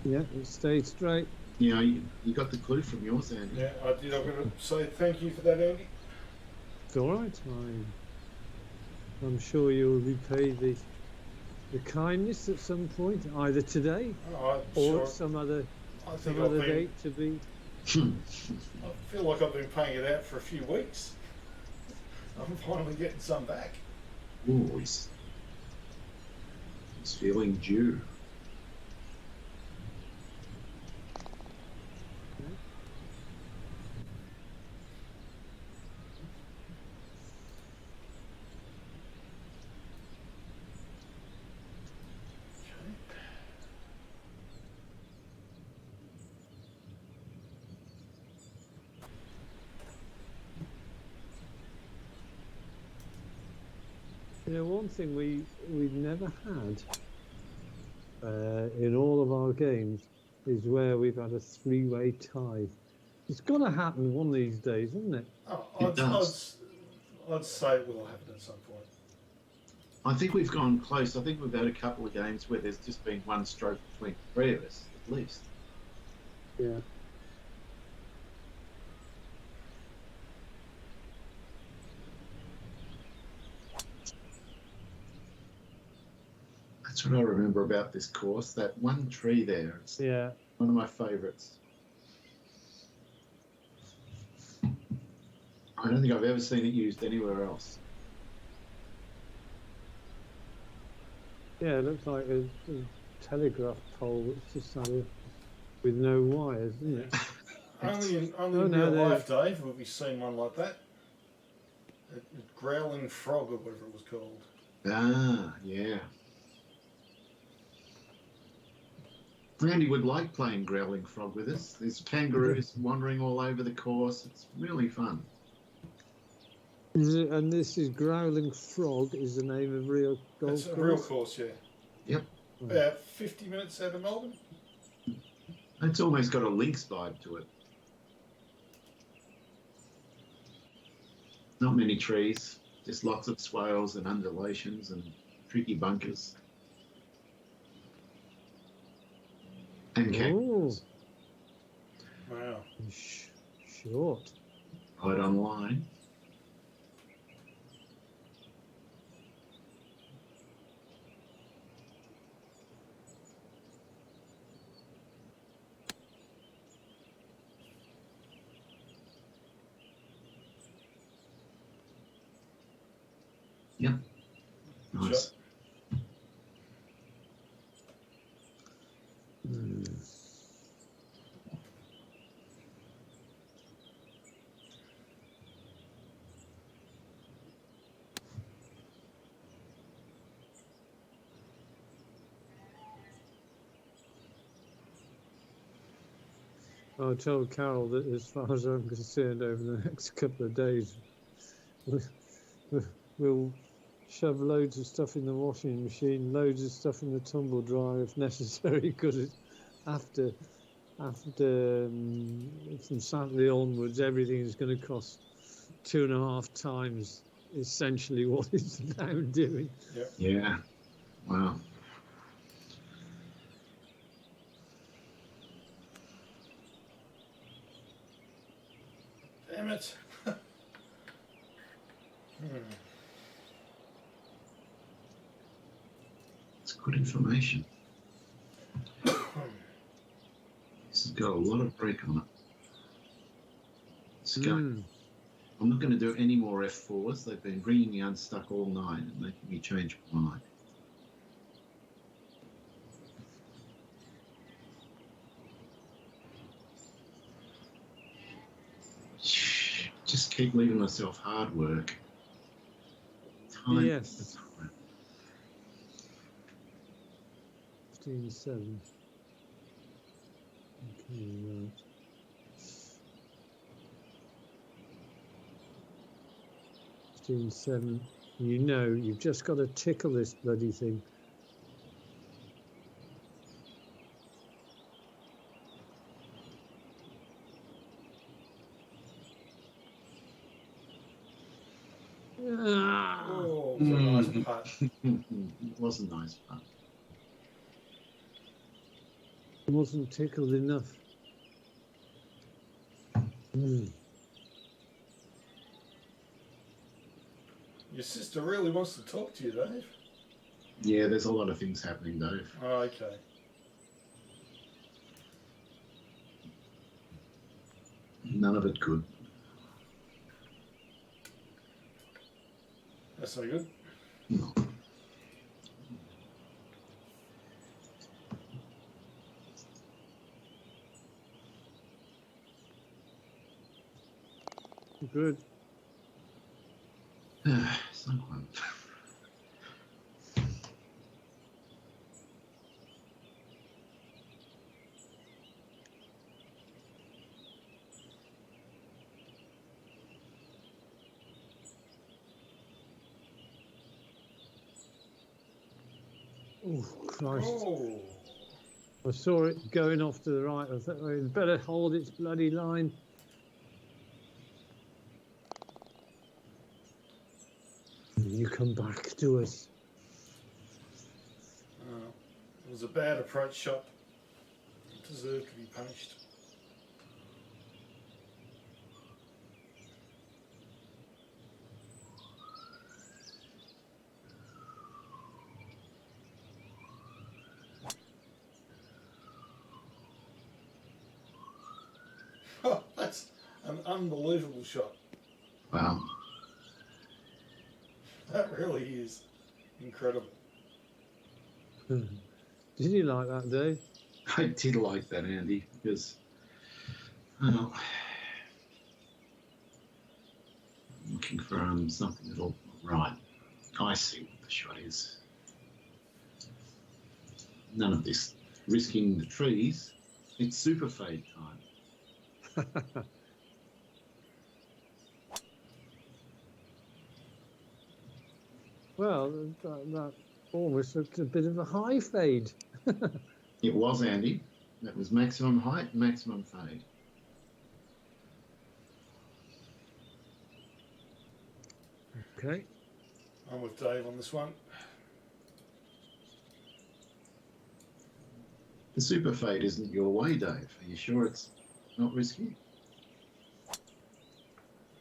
Yeah, it stayed straight. You know, you got the clue from yours, Andy. Yeah, I did. I'm going to say thank you for that, Andy. It's all right. I'm sure you'll repay the kindness at some point, either today Oh, or sure. some other I think date to be. I feel like I've been paying it out for a few weeks. I'm finally getting some back. Ooh, he's feeling due. You know, one thing we've never had in all of our games is where we've had a three-way tie. It's got to happen one of these days, isn't it? Oh, It does. I'd say it will happen at some point. I think we've gone close. I think we've had a couple of games where there's just been one stroke between the three of us, at least. Yeah. That's what I remember about this course. That one tree there. It's Yeah. one of my favourites. I don't think I've ever seen it used anywhere else. Yeah, it looks like a telegraph pole that's just with no wires, isn't it? Only in Oh, real no, life, Dave, have we seen one like that. A growling frog or whatever it was called. Ah, yeah. Randy would like playing Growling Frog with us. There's kangaroos wandering all over the course. It's really fun. And this is Growling Frog is the name of real golf It's a course? real course, yeah. Yep. About 50 minutes out of Melbourne. It's almost got a Lynx vibe to it. Not many trees, just lots of swales and undulations and tricky bunkers. And kangaroos. Wow. Short. Right online. Yep. Nice. I told Carol that as far as I'm concerned, over the next couple of days, we'll shove loads of stuff in the washing machine, loads of stuff in the tumble dryer if necessary, because it's after from Saturday onwards, everything is going to cost 2.5 times essentially what it's now doing. Yep. Yeah. Wow. Damn it. It's good information. This has got a lot of brake on it. It's going. I'm not going to do any more F4s. They've been bringing me unstuck all night and making me change my mind. Just keep leaving myself hard work. Time Yes. after time. 15.7. Okay, right. 15.7. You know, you've just got to tickle this bloody thing. Oh, it was a nice putt. It was a nice putt. It wasn't tickled enough. Your sister really wants to talk to you, Dave. Yeah, there's a lot of things happening, Dave. Oh, okay. None of it good. That's no good. No. Good. Someone. Oh, Christ. Oh. I saw it going off to the right. I thought, well, it better hold its bloody line. You come back to us. It was a bad approach shot. It deserved to be punished. Oh, that's an unbelievable shot. Wow. That really is incredible. Did you like that, Dave? I did like that, Andy, because well, I'm looking for something that'll right. I see what the shot is. None of this risking the trees. It's super fade time. Well, that almost looked a bit of a high fade. It was, Andy. That was maximum height, maximum fade. Okay. I'm with Dave on this one. The super fade isn't your way, Dave. Are you sure it's not risky?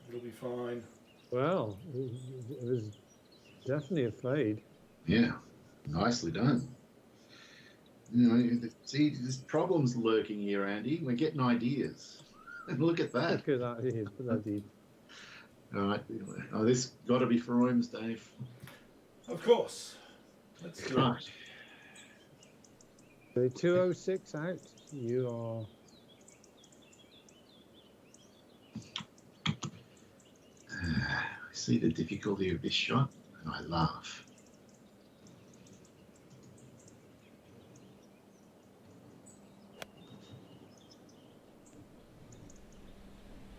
It'll be fine. Well, it was definitely a fade. Yeah, nicely done. You know, see, there's problems lurking here, Andy. We're getting ideas. And look at that. Look at that here, bloody. All right. Oh, this got to be for Rooms, Dave. Of course. Let's do it. Right. So 206 out. You are. I see the difficulty of this shot, and I laugh.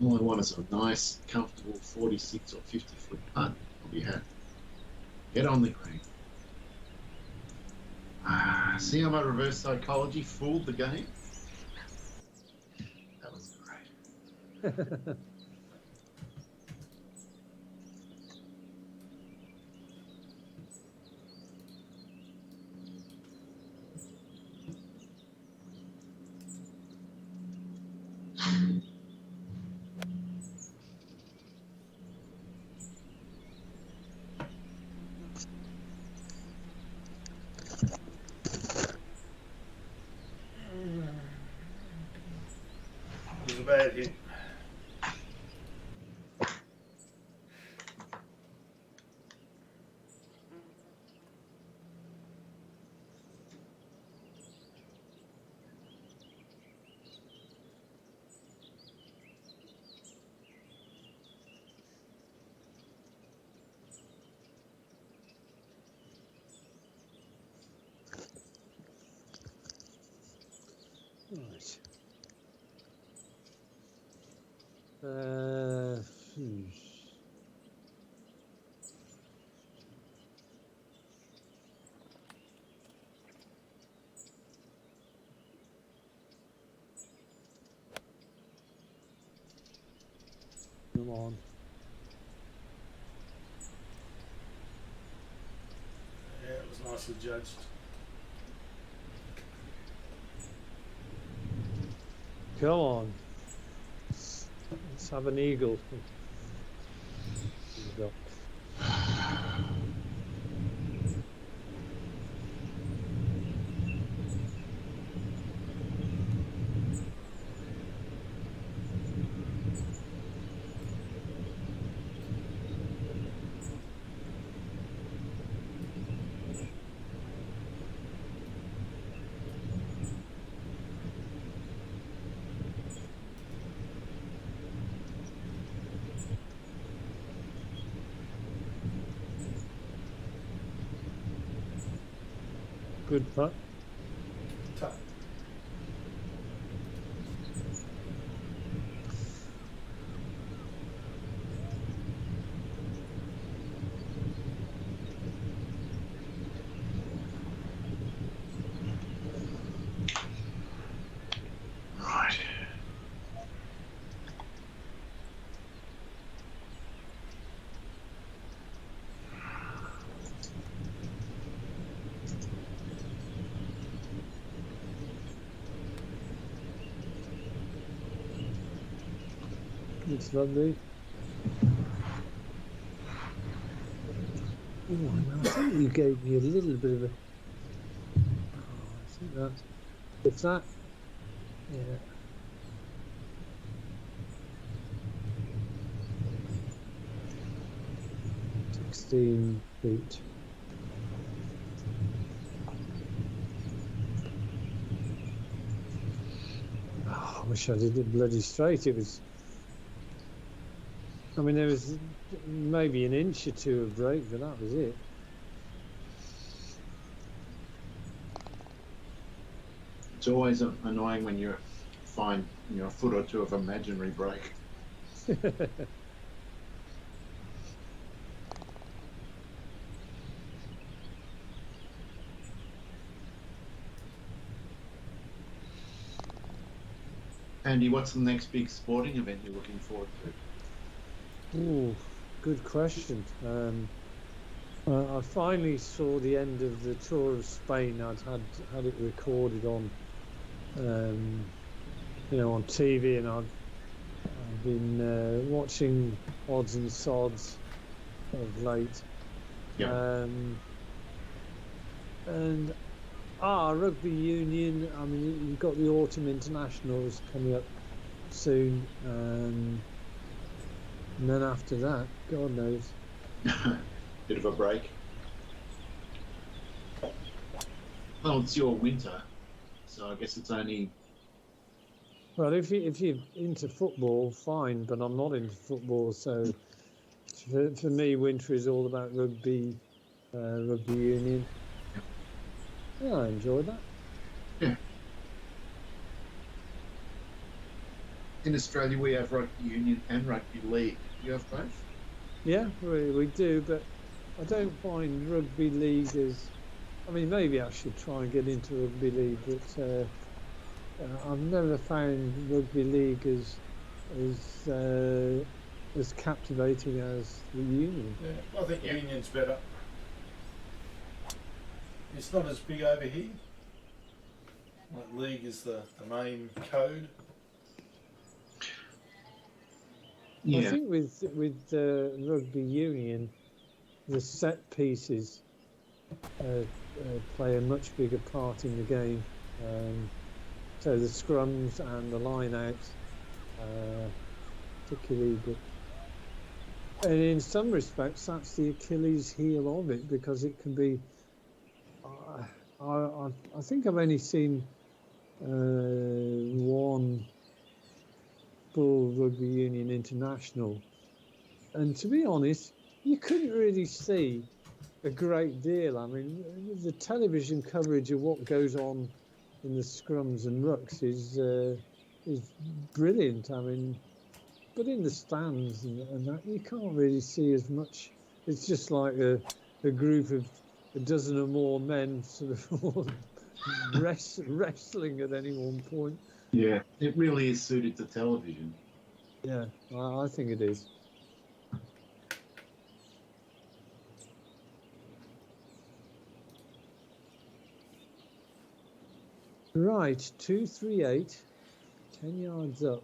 All I want is a nice, comfortable 46 or 50-foot putt. I'll be happy. Get on the green. See how my reverse psychology fooled the game? That was great. It was a bad hit. Right. Hmm. Come on. Yeah, it was nicely judged. Come on. Let's have an eagle. Here we go. Good putt. Tuck. Right. It's lovely. Oh, I think you gave me a little bit of a. Oh, I think that's. If that. Yeah. £16. Oh, I wish I did it bloody straight. It was. I mean, there was maybe an inch or two of break, but that was it. It's always annoying when you find a foot or two of imaginary break. Andy, what's the next big sporting event you're looking forward to? Ooh, good question. I finally saw the end of the Tour of Spain. I'd had it recorded on, on TV, and I've been watching odds and sods of late. Yeah. And rugby union. I mean, you've got the autumn internationals coming up soon, and then after that, God knows. Bit of a break. Well, it's your winter, so I guess it's only. Well, if you're into football, fine, but I'm not into football, so for me, winter is all about rugby union. Yeah, I enjoy that. Yeah. in Australia we have rugby union and rugby league. You have both? Yeah, we do, but I don't find rugby league as. I mean, maybe I should try and get into rugby league, but I've never found rugby league as as captivating as the union. Yeah, I think Yeah. union's better. It's not as big over here. Like league is the main code. I Yeah. think with rugby union, the set pieces play a much bigger part in the game. So the scrums and the line-outs, particularly, and in some respects, that's the Achilles heel of it because it can be. I think I've only seen one full rugby union international, and to be honest, you couldn't really see a great deal. I mean, the television coverage of what goes on in the scrums and rucks is brilliant. I mean, but in the stands and that, you can't really see as much. It's just like a group of a dozen or more men sort of wrestling at any one point. Yeah. It really is suited to television. Yeah, I think it is. Right, 238, 10 yards up.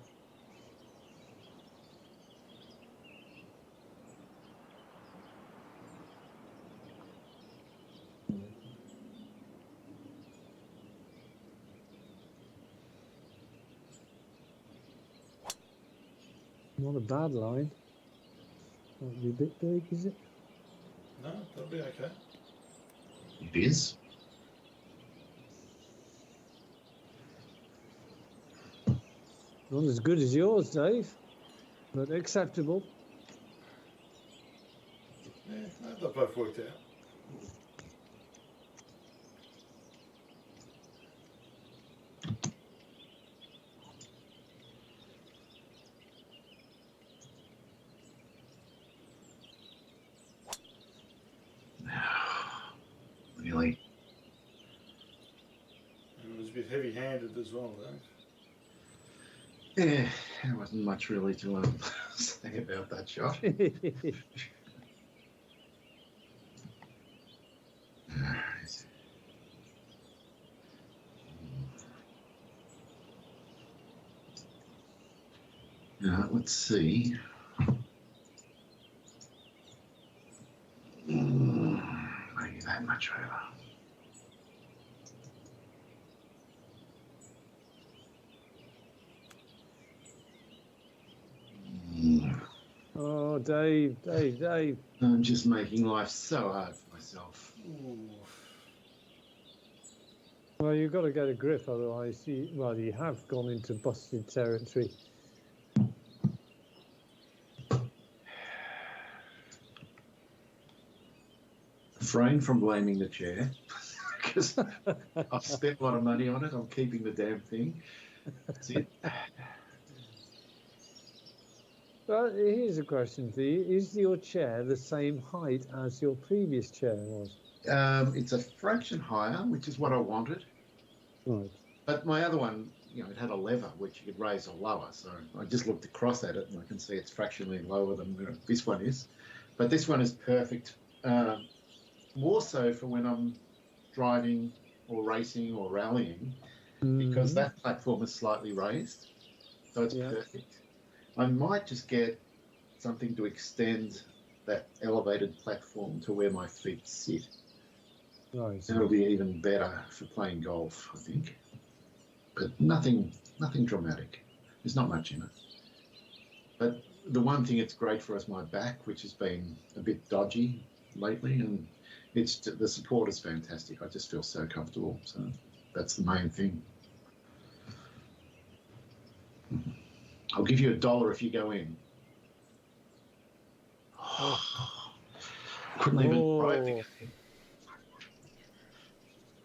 Not a bad line. Might be a bit big, is it? No, that'll be okay. It is. Not as good as yours, Dave, but acceptable. Yeah, no, they've both worked out. Really. And it was a bit heavy-handed as well, Dave. Yeah, there wasn't much really to say about that shot. Let's see. Maybe that much over. Oh, Dave. I'm just making life so hard for myself. Ooh. Well, you've got to get a grip, otherwise, you have gone into busted territory. Refrain from blaming the chair because I've spent a lot of money on it. I'm keeping the damn thing. That's it. Well, here's a question for you. Is your chair the same height as your previous chair was? It's a fraction higher, which is what I wanted. Right. But my other one, it had a lever which you could raise or lower. So I just looked across at it and I can see it's fractionally lower than this one is. But this one is perfect. More so for when I'm driving or racing or rallying, because that platform is slightly raised. So it's perfect. I might just get something to extend that elevated platform to where my feet sit. Nice. That'll be even better for playing golf, I think. But nothing dramatic. There's not much in it. But the one thing it's great for is my back, which has been a bit dodgy lately, and the support is fantastic. I just feel so comfortable. So that's the main thing. I'll give you $1 if you go in. Couldn't even try it.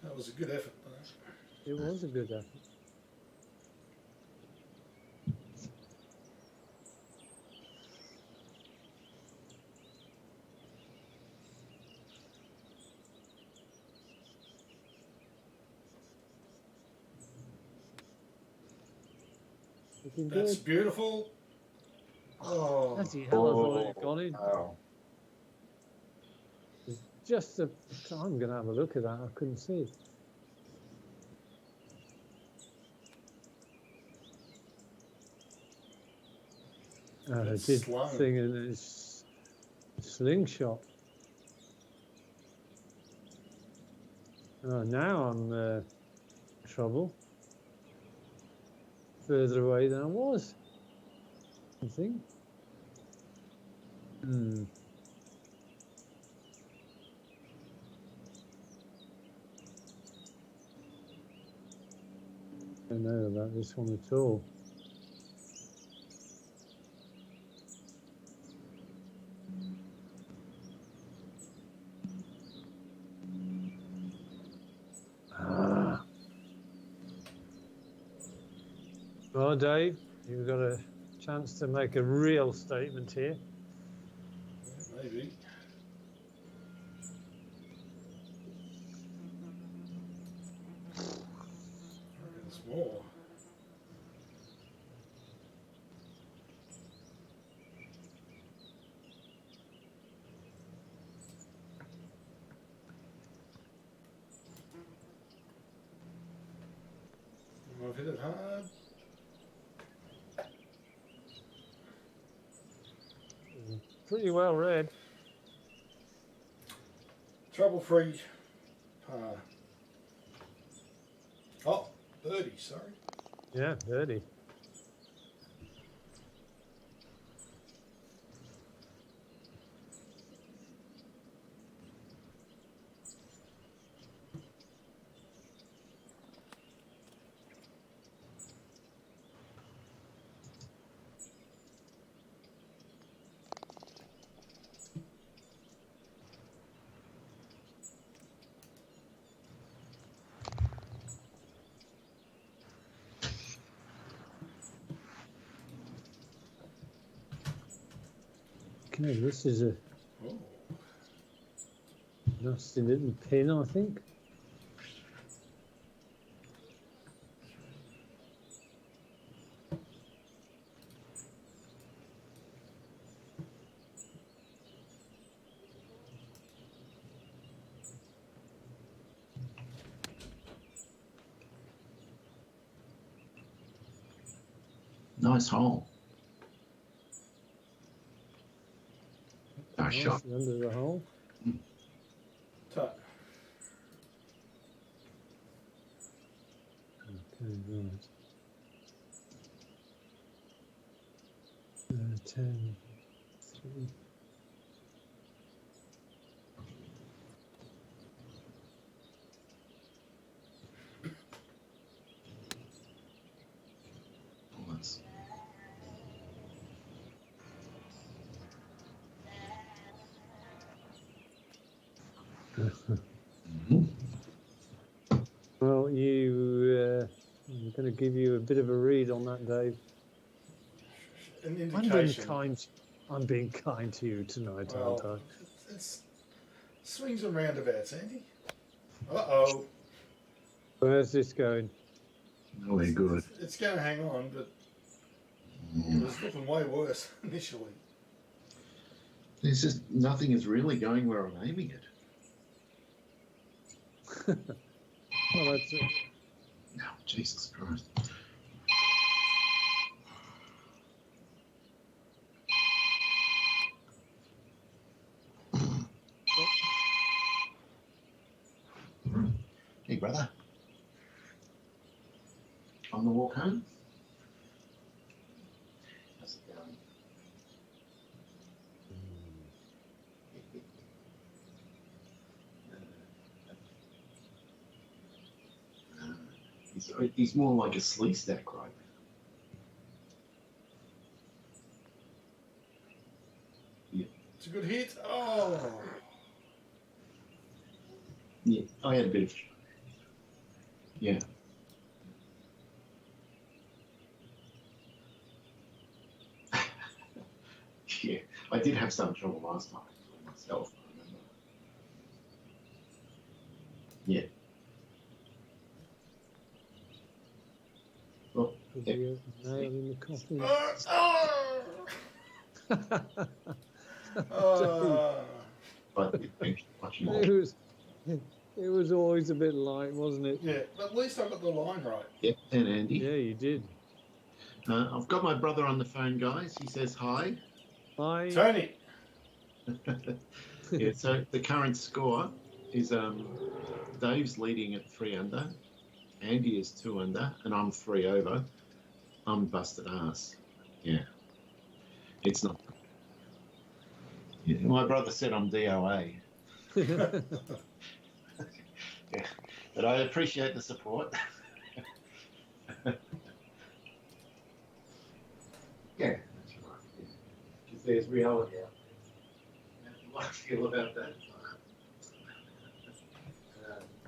That was a good effort, though. It was a good effort. Looking That's good. beautiful. Oh, Bloody hell, I thought it had gone in. Wow. It's just a. I'm going to have a look at that. I couldn't see it. I It's did slung. thing in its slingshot. Oh, now I'm trouble. Further away than I was, I think. I don't know about this one at all. Well, Dave, you've got a chance to make a real statement here. maybe. I reckon it's more. I've hit it hard. Pretty well read. Trouble-free par. Oh, birdie, sorry. Yeah, birdie. Okay, this is a Oh. nasty little pin, I think. Nice hole. Nice shot. Under the hole. Tut. Okay, right. 10, 3. Oh, that's... Well, I'm going to give you a bit of a read on that, Dave. An I'm indication. being kind to you tonight, Well, aren't it's swings and roundabouts, Andy. Uh-oh. I? Where's this going? Really good. It's going to hang on, but it was looking way worse initially. There's just nothing is really going where I'm aiming it. Well, that's it. No, Jesus Christ. Hey, brother. On the walk home? How's it going? He's more like a slee stack right now. Yeah. It's a good hit. Oh. Yeah, I had a bit of... Yeah. Yeah, I did have some trouble last time actually myself, I remember. Yeah. Well, Could be a nail in the coffin. But it makes much more. It was always a bit light, wasn't it? Yeah, but at least I got the line right. Yeah, and Andy. Yeah, you did. I've got my brother on the phone, guys. He says hi. Hi. Tony. Yeah, so the current score is Dave's leading at 3 under, Andy is 2 under, and I'm 3 over. I'm busted ass. Yeah. It's not. Yeah, my brother said I'm DOA. Yeah. But I appreciate the support. Yeah, that's right. Because there's reality out there. And what I feel about that,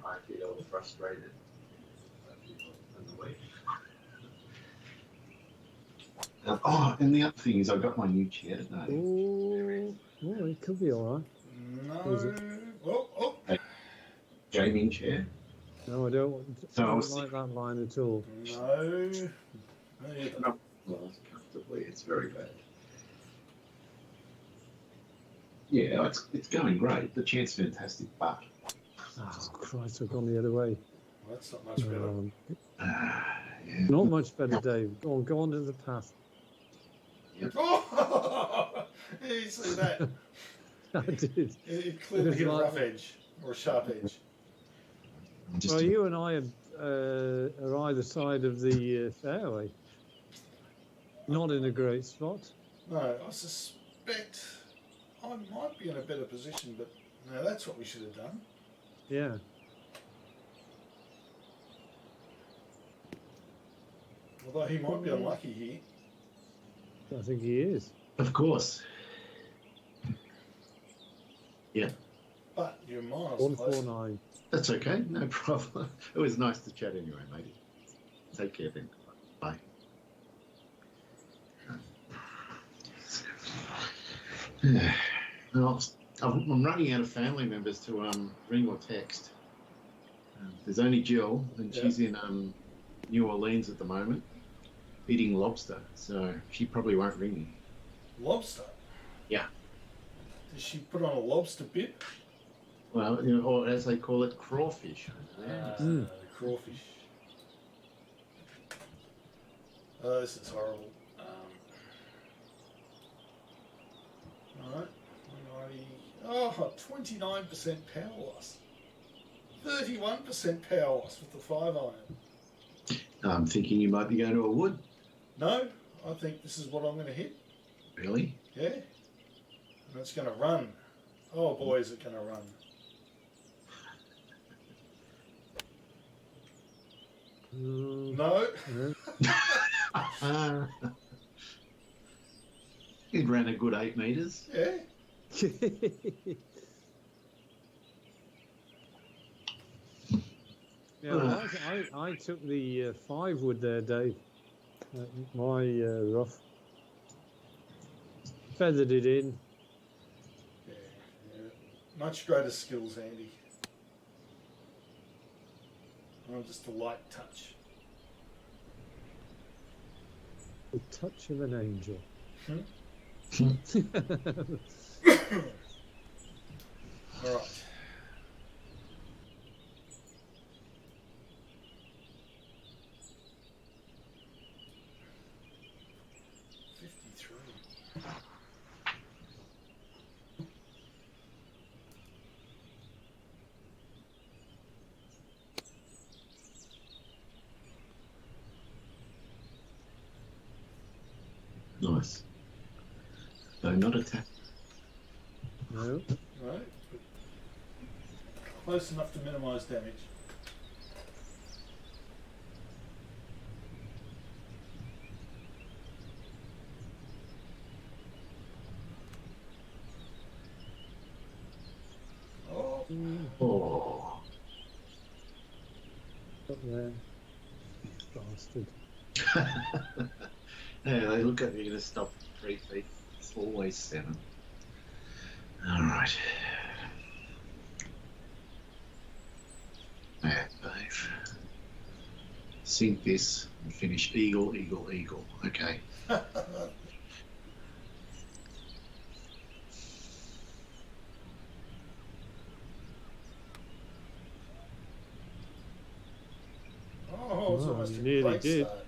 I feel frustrated. I feel annoyed. And the other thing is I got my new chair today. Oh, it could be all right. No. Gaming chair. No, I don't like that line at all. No. Well, comfortably, it's very bad. Yeah, it's going great. The chair's fantastic, but... Oh, Christ, I've gone the other way. Well, that's not much better. Yeah. Not much better, Dave. Go on to the path. Yep. Oh! You see that? I did. It clearly hit a rough edge or a sharp edge. Well, you and I are either side of the fairway. Not in a great spot. No, I suspect I might be in a better position, but no, that's what we should have done. Yeah. Although he might be unlucky here. I think he is. Of course. Yeah. But you're miles 149. That's okay, no problem. It was nice to chat anyway, matey. Take care then. Bye. I'm running out of family members to ring or text. There's only Jill, and she's in New Orleans at the moment, eating lobster, so she probably won't ring me. Lobster? Yeah. Does she put on a lobster bit? Well, or as they call it, crawfish. Crawfish. Oh, this is horrible. Alright. 29% power loss. 31% power loss with the 5-iron. I'm thinking you might be going to a wood. No, I think this is what I'm going to hit. Really? Yeah. And it's going to run. Oh boy, is it going to run. No. It ran a good 8 metres. Yeah. Yeah, well, I took the 5 wood there, Dave. My rough. Feathered it in. Yeah. Much greater skills, Andy. I'm just a light touch. The touch of an angel. All right. Nice. No, not attack. No. Right. Close enough to minimise damage. Oh. Oh. Up there. Bastard. Yeah, they look at me, you're going to stop 3 feet. It's always 7. All right. Yeah, Dave. sink this and finish eagle, eagle, eagle. Okay. Oh, it's Well, almost you a nearly great did. start.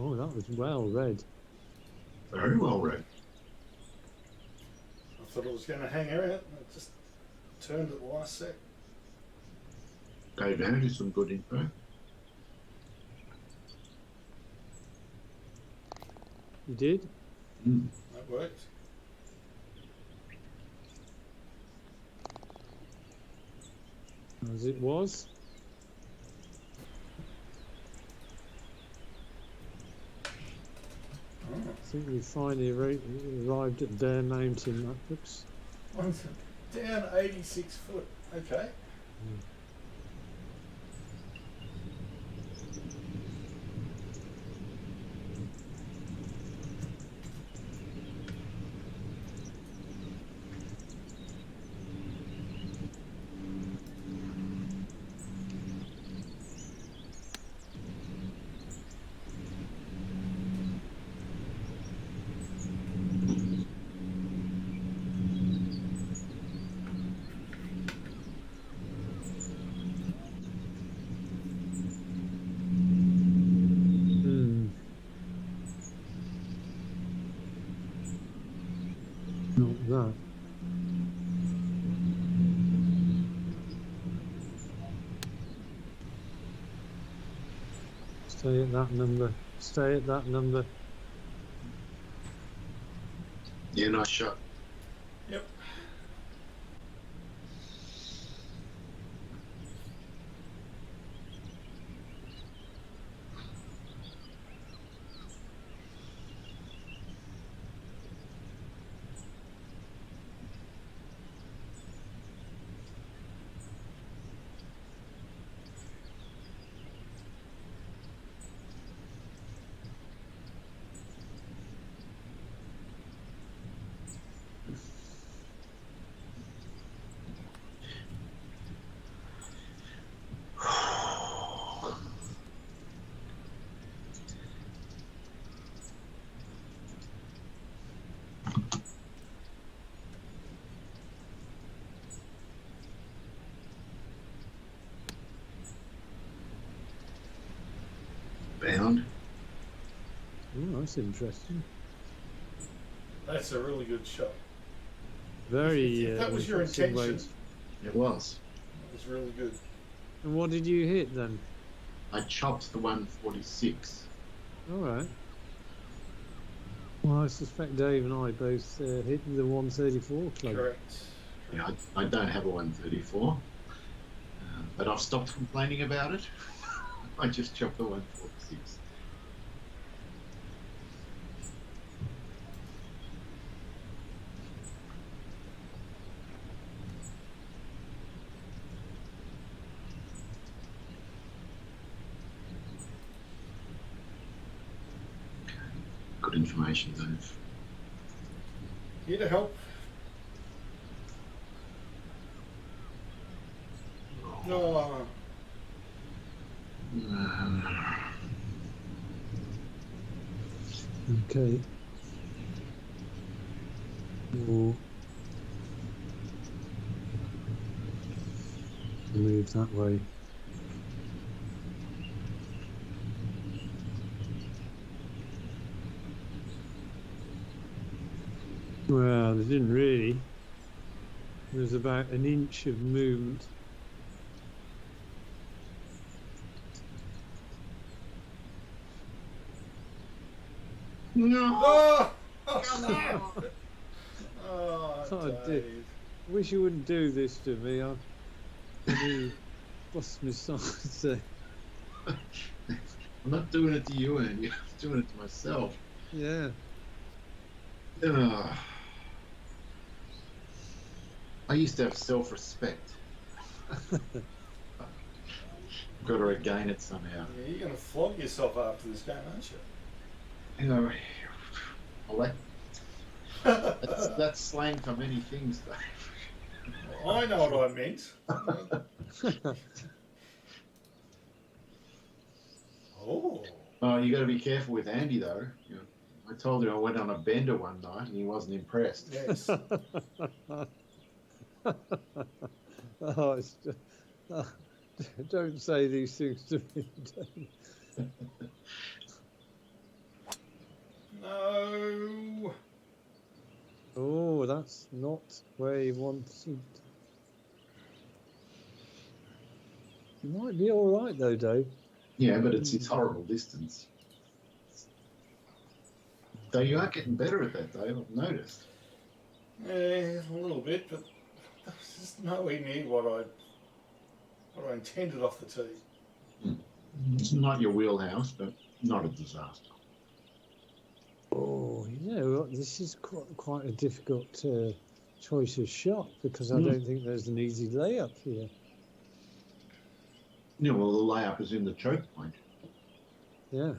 Oh, that was well read. Very well read. I thought it was going to hang out. It just turned at the last sec. Gave Andrew some good info. You did? Mm. That worked. As it was. Oh. I think we finally arrived at Bear Mountain. That looks. One's down 86 foot. Okay. Not that. Stay at that number. Stay at that number. Yeah, nice shot. Yep. Bound. Oh, that's interesting. That's a really good shot. Very. If that was your interesting intention, weight. It was. it was really good. And what did you hit then? I chopped the 146. All right. Well, I suspect Dave and I both hit the 134 club. Correct. Yeah, I don't have a 134, but I've stopped complaining about it. I just chopped the 146. Good information, Dave. Here to help. No. Okay. We'll move that way. Well, they didn't really. There was about an inch of movement. No! Oh, Come on! oh Oh, Dave. Wish you wouldn't do this to me. I really lost my sight there. I'm not doing it to you, Andy. I'm doing it to myself. Yeah. Ugh. I used to have self-respect. Got to regain it somehow. Yeah, you're going to flog yourself after this game, aren't you? You know, well, that's slang for many things, Dave. I know what I meant. Oh. Oh, you got to be careful with Andy, though. You know, I told him I went on a bender one night and he wasn't impressed. Yes. Oh, don't say these things to me. No. Oh, that's not where he wanted. You might be all right though, Dave. Yeah, but it's horrible distance. So you are getting better at that, Dave. I've noticed. Yeah, a little bit, but it's just nowhere near what I intended off the tee. It's not your wheelhouse, but not a disaster. Oh, you know what? This is quite a difficult choice of shot because I don't think there's an easy layup here. Yeah, well, the layup is in the choke point. Yeah.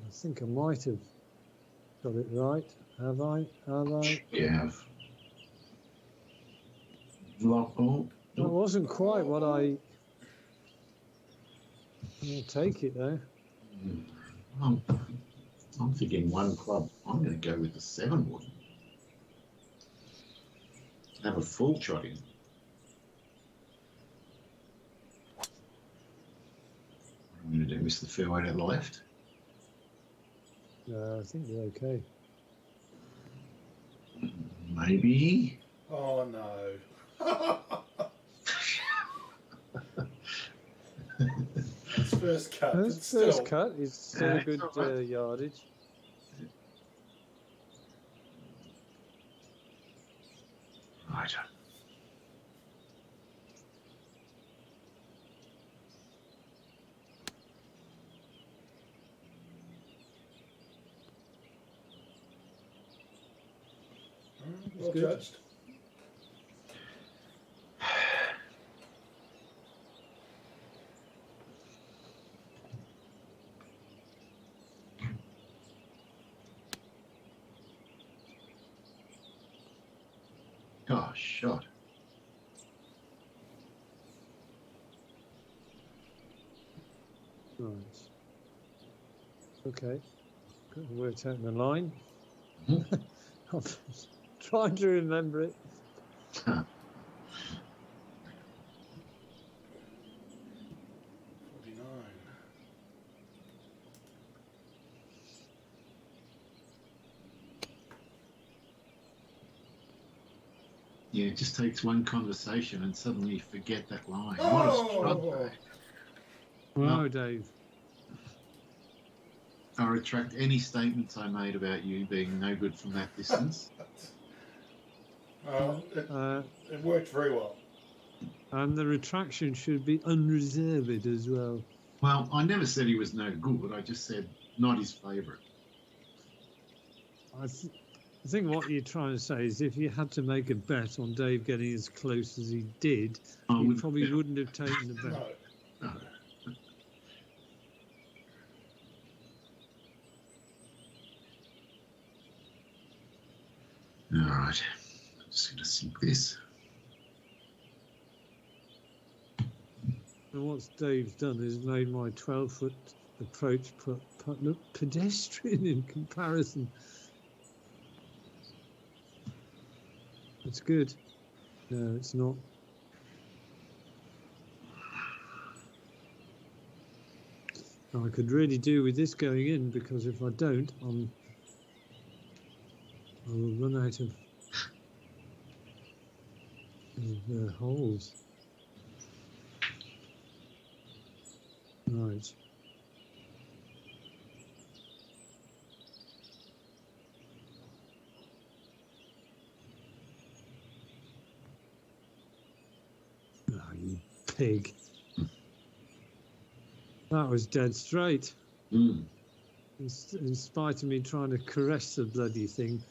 I think I might have got it right. Have I? You have. Lock ball. That wasn't quite what I'll take it though. I'm thinking one club. I'm going to go with the 7-wood. Have a full shot in. What am I going to do? Miss the fairway to the left? I think you're okay. Maybe. Oh no. That's first cut. That's but first still. cut. It's still a good All right. yardage. Right. Well good. judged. Gosh, shot. Right. Okay. Got to work out the line. Mhm. I'm trying to remember it. 49. Yeah, it just takes one conversation and suddenly you forget that line. What a shot, Dave. Wow, Dave. I retract any statements I made about you being no good from that distance. It worked very well. And the retraction should be unreserved as well. Well, I never said he was no good. I just said not his favourite. I think what you're trying to say is if you had to make a bet on Dave getting as close as he did, you probably wouldn't have taken the bet. No. No. All right. I'm just going to sink this. And what Dave's done is made my 12-foot approach putt look pedestrian in comparison. It's good. No, it's not. I could really do with this going in because if I don't, I will run out of holes. Right. pig. That was dead straight. Mm. In spite of me trying to caress the bloody thing.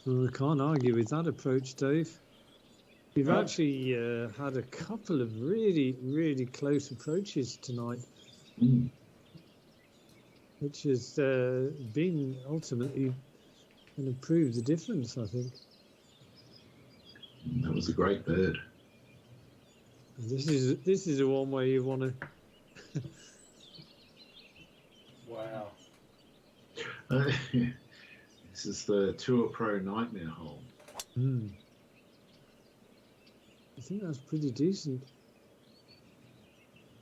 Well, I can't argue with that approach, Dave. You've No. actually had a couple of really, really close approaches tonight, Mm. which has been ultimately going to prove the difference, I think. That was a great bird. This is the one where you want to. Wow. This is the Tour Pro Nightmare hole. I think that's pretty decent.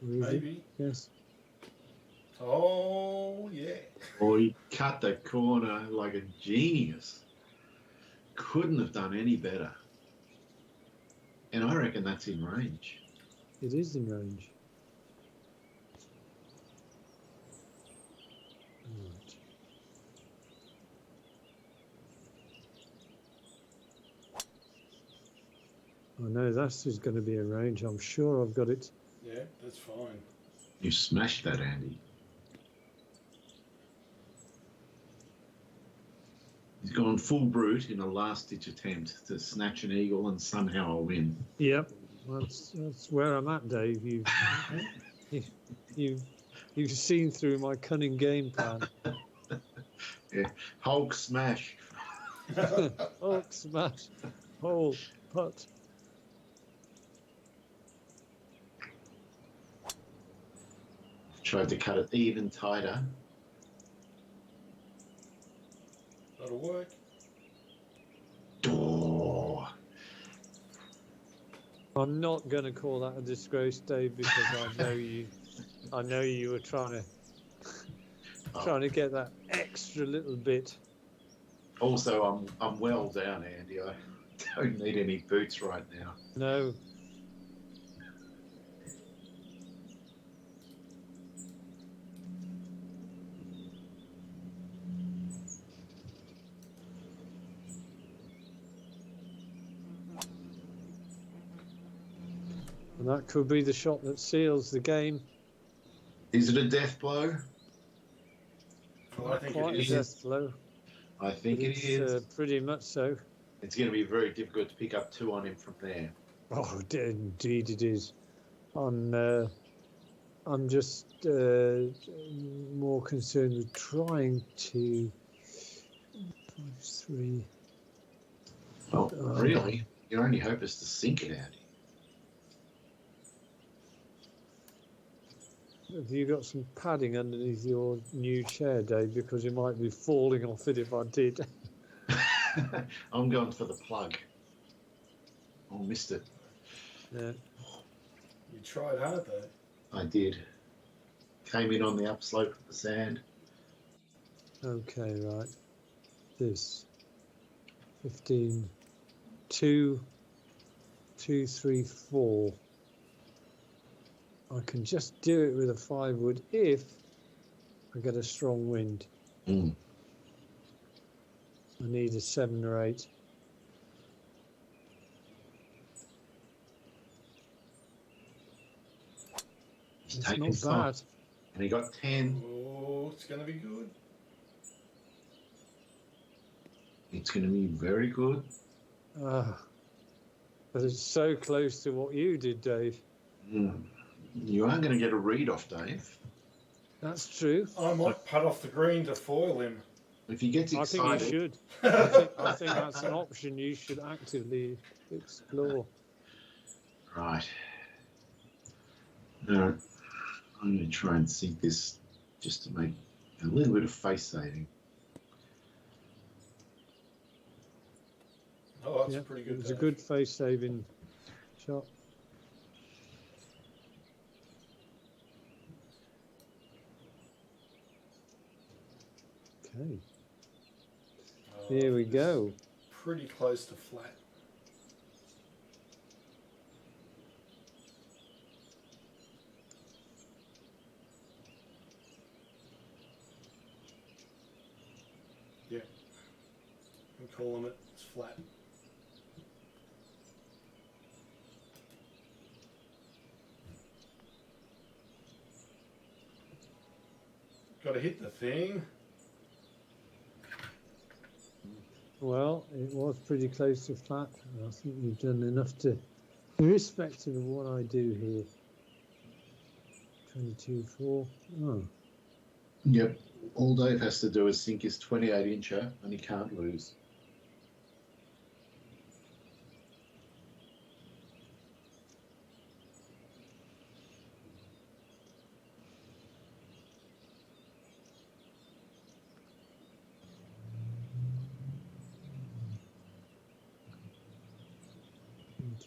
Or is it? Maybe. Yes. Oh, yeah. Or he cut the corner like a genius. Couldn't have done any better. And I reckon that's in range. It is in range. Right. I know that's is going to be a range. I'm sure I've got it. Yeah, that's fine. You smashed that, Andy. He's gone full brute in a last-ditch attempt to snatch an eagle and somehow a win. Yep, that's where I'm at, Dave. You've seen through my cunning game plan. Yeah. Hulk smash. Hulk smash, hole putt. Tried to cut it even tighter. That'll work. Oh. I'm not going to call that a disgrace, Dave, because I know you were trying to get that extra little bit. Also, I'm well down, Andy. I don't need any boots right now. No. And that could be the shot that seals the game. Is it a death blow? Well, I think Quite it a is. death blow. I think it It's is. pretty much so. It's going to be very difficult to pick up 2 on him from there. Oh, indeed it is. I'm just more concerned with trying to 5-3. Oh, really? Your only hope is to sink it, Andy. Have you got some padding underneath your new chair, Dave? Because you might be falling off it if I did. I'm going for the plug. Oh, missed it. Yeah. You tried hard, though. I did. Came in on the upslope of the sand. Okay, right. This 15, 2, 2, 3, 4. I can just do it with a 5 wood if I get a strong wind. Mm. I need a 7 or 8. He's It's taking not his time. bad. And he got 10. Oh, it's going to be good. It's going to be very good. But it's so close to what you did, Dave. Mm. You are going to get a read off, Dave. That's true. I might putt off the green to foil him. If he gets I think excited, you should. I think that's an option you should actively explore. right. No, I'm going to try and sink this just to make a little bit of face saving. Oh, that's Yep, pretty it good. was a Dave. good face-saving shot. Okay, Oh, here we this go. pretty close to flat. Yeah. I'm calling it. It's flat. Got to hit the thing. Well, it was pretty close to flat. I think you've done enough to, irrespective of what I do here. 22.4. Oh, Yep. All Dave has to do is sink his 28-incher and he can't lose.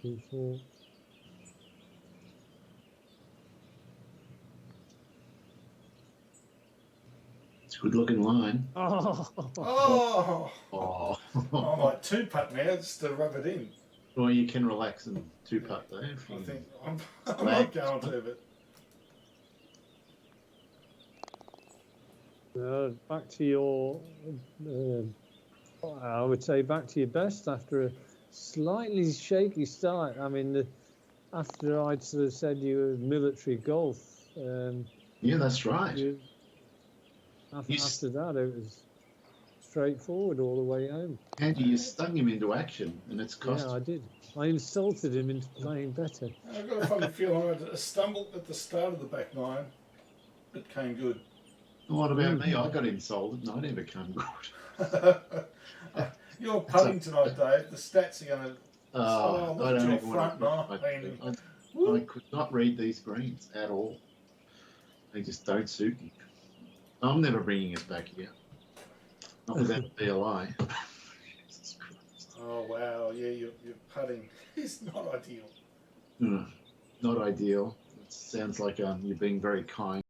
two, 4. It's a good-looking line. Oh, Oh! Oh. I might two putt now just to rub it in. Well, you can relax and two-putt, Dave. I think I'm not going to, but back to your, I would say back to your best after a slightly shaky start. I mean, after I'd sort of said you were military golf. Yeah, that's right. After that, it was straightforward all the way home. Andy, you stung him into action, and it's cost. Yeah, I did. I insulted him into playing better. I've got a funny feeling I had a stumble at the start of the back nine. It came good. What about me? I got insulted, and I never come good. You're putting tonight, Dave. The stats are going to. I don't your even want front to. nine. I could not read these greens at all. They just don't suit me. I'm never bringing it back here. Not without DLI. Jesus Christ. Oh wow! Yeah, your putting is not ideal. Not ideal. It sounds like you're being very kind.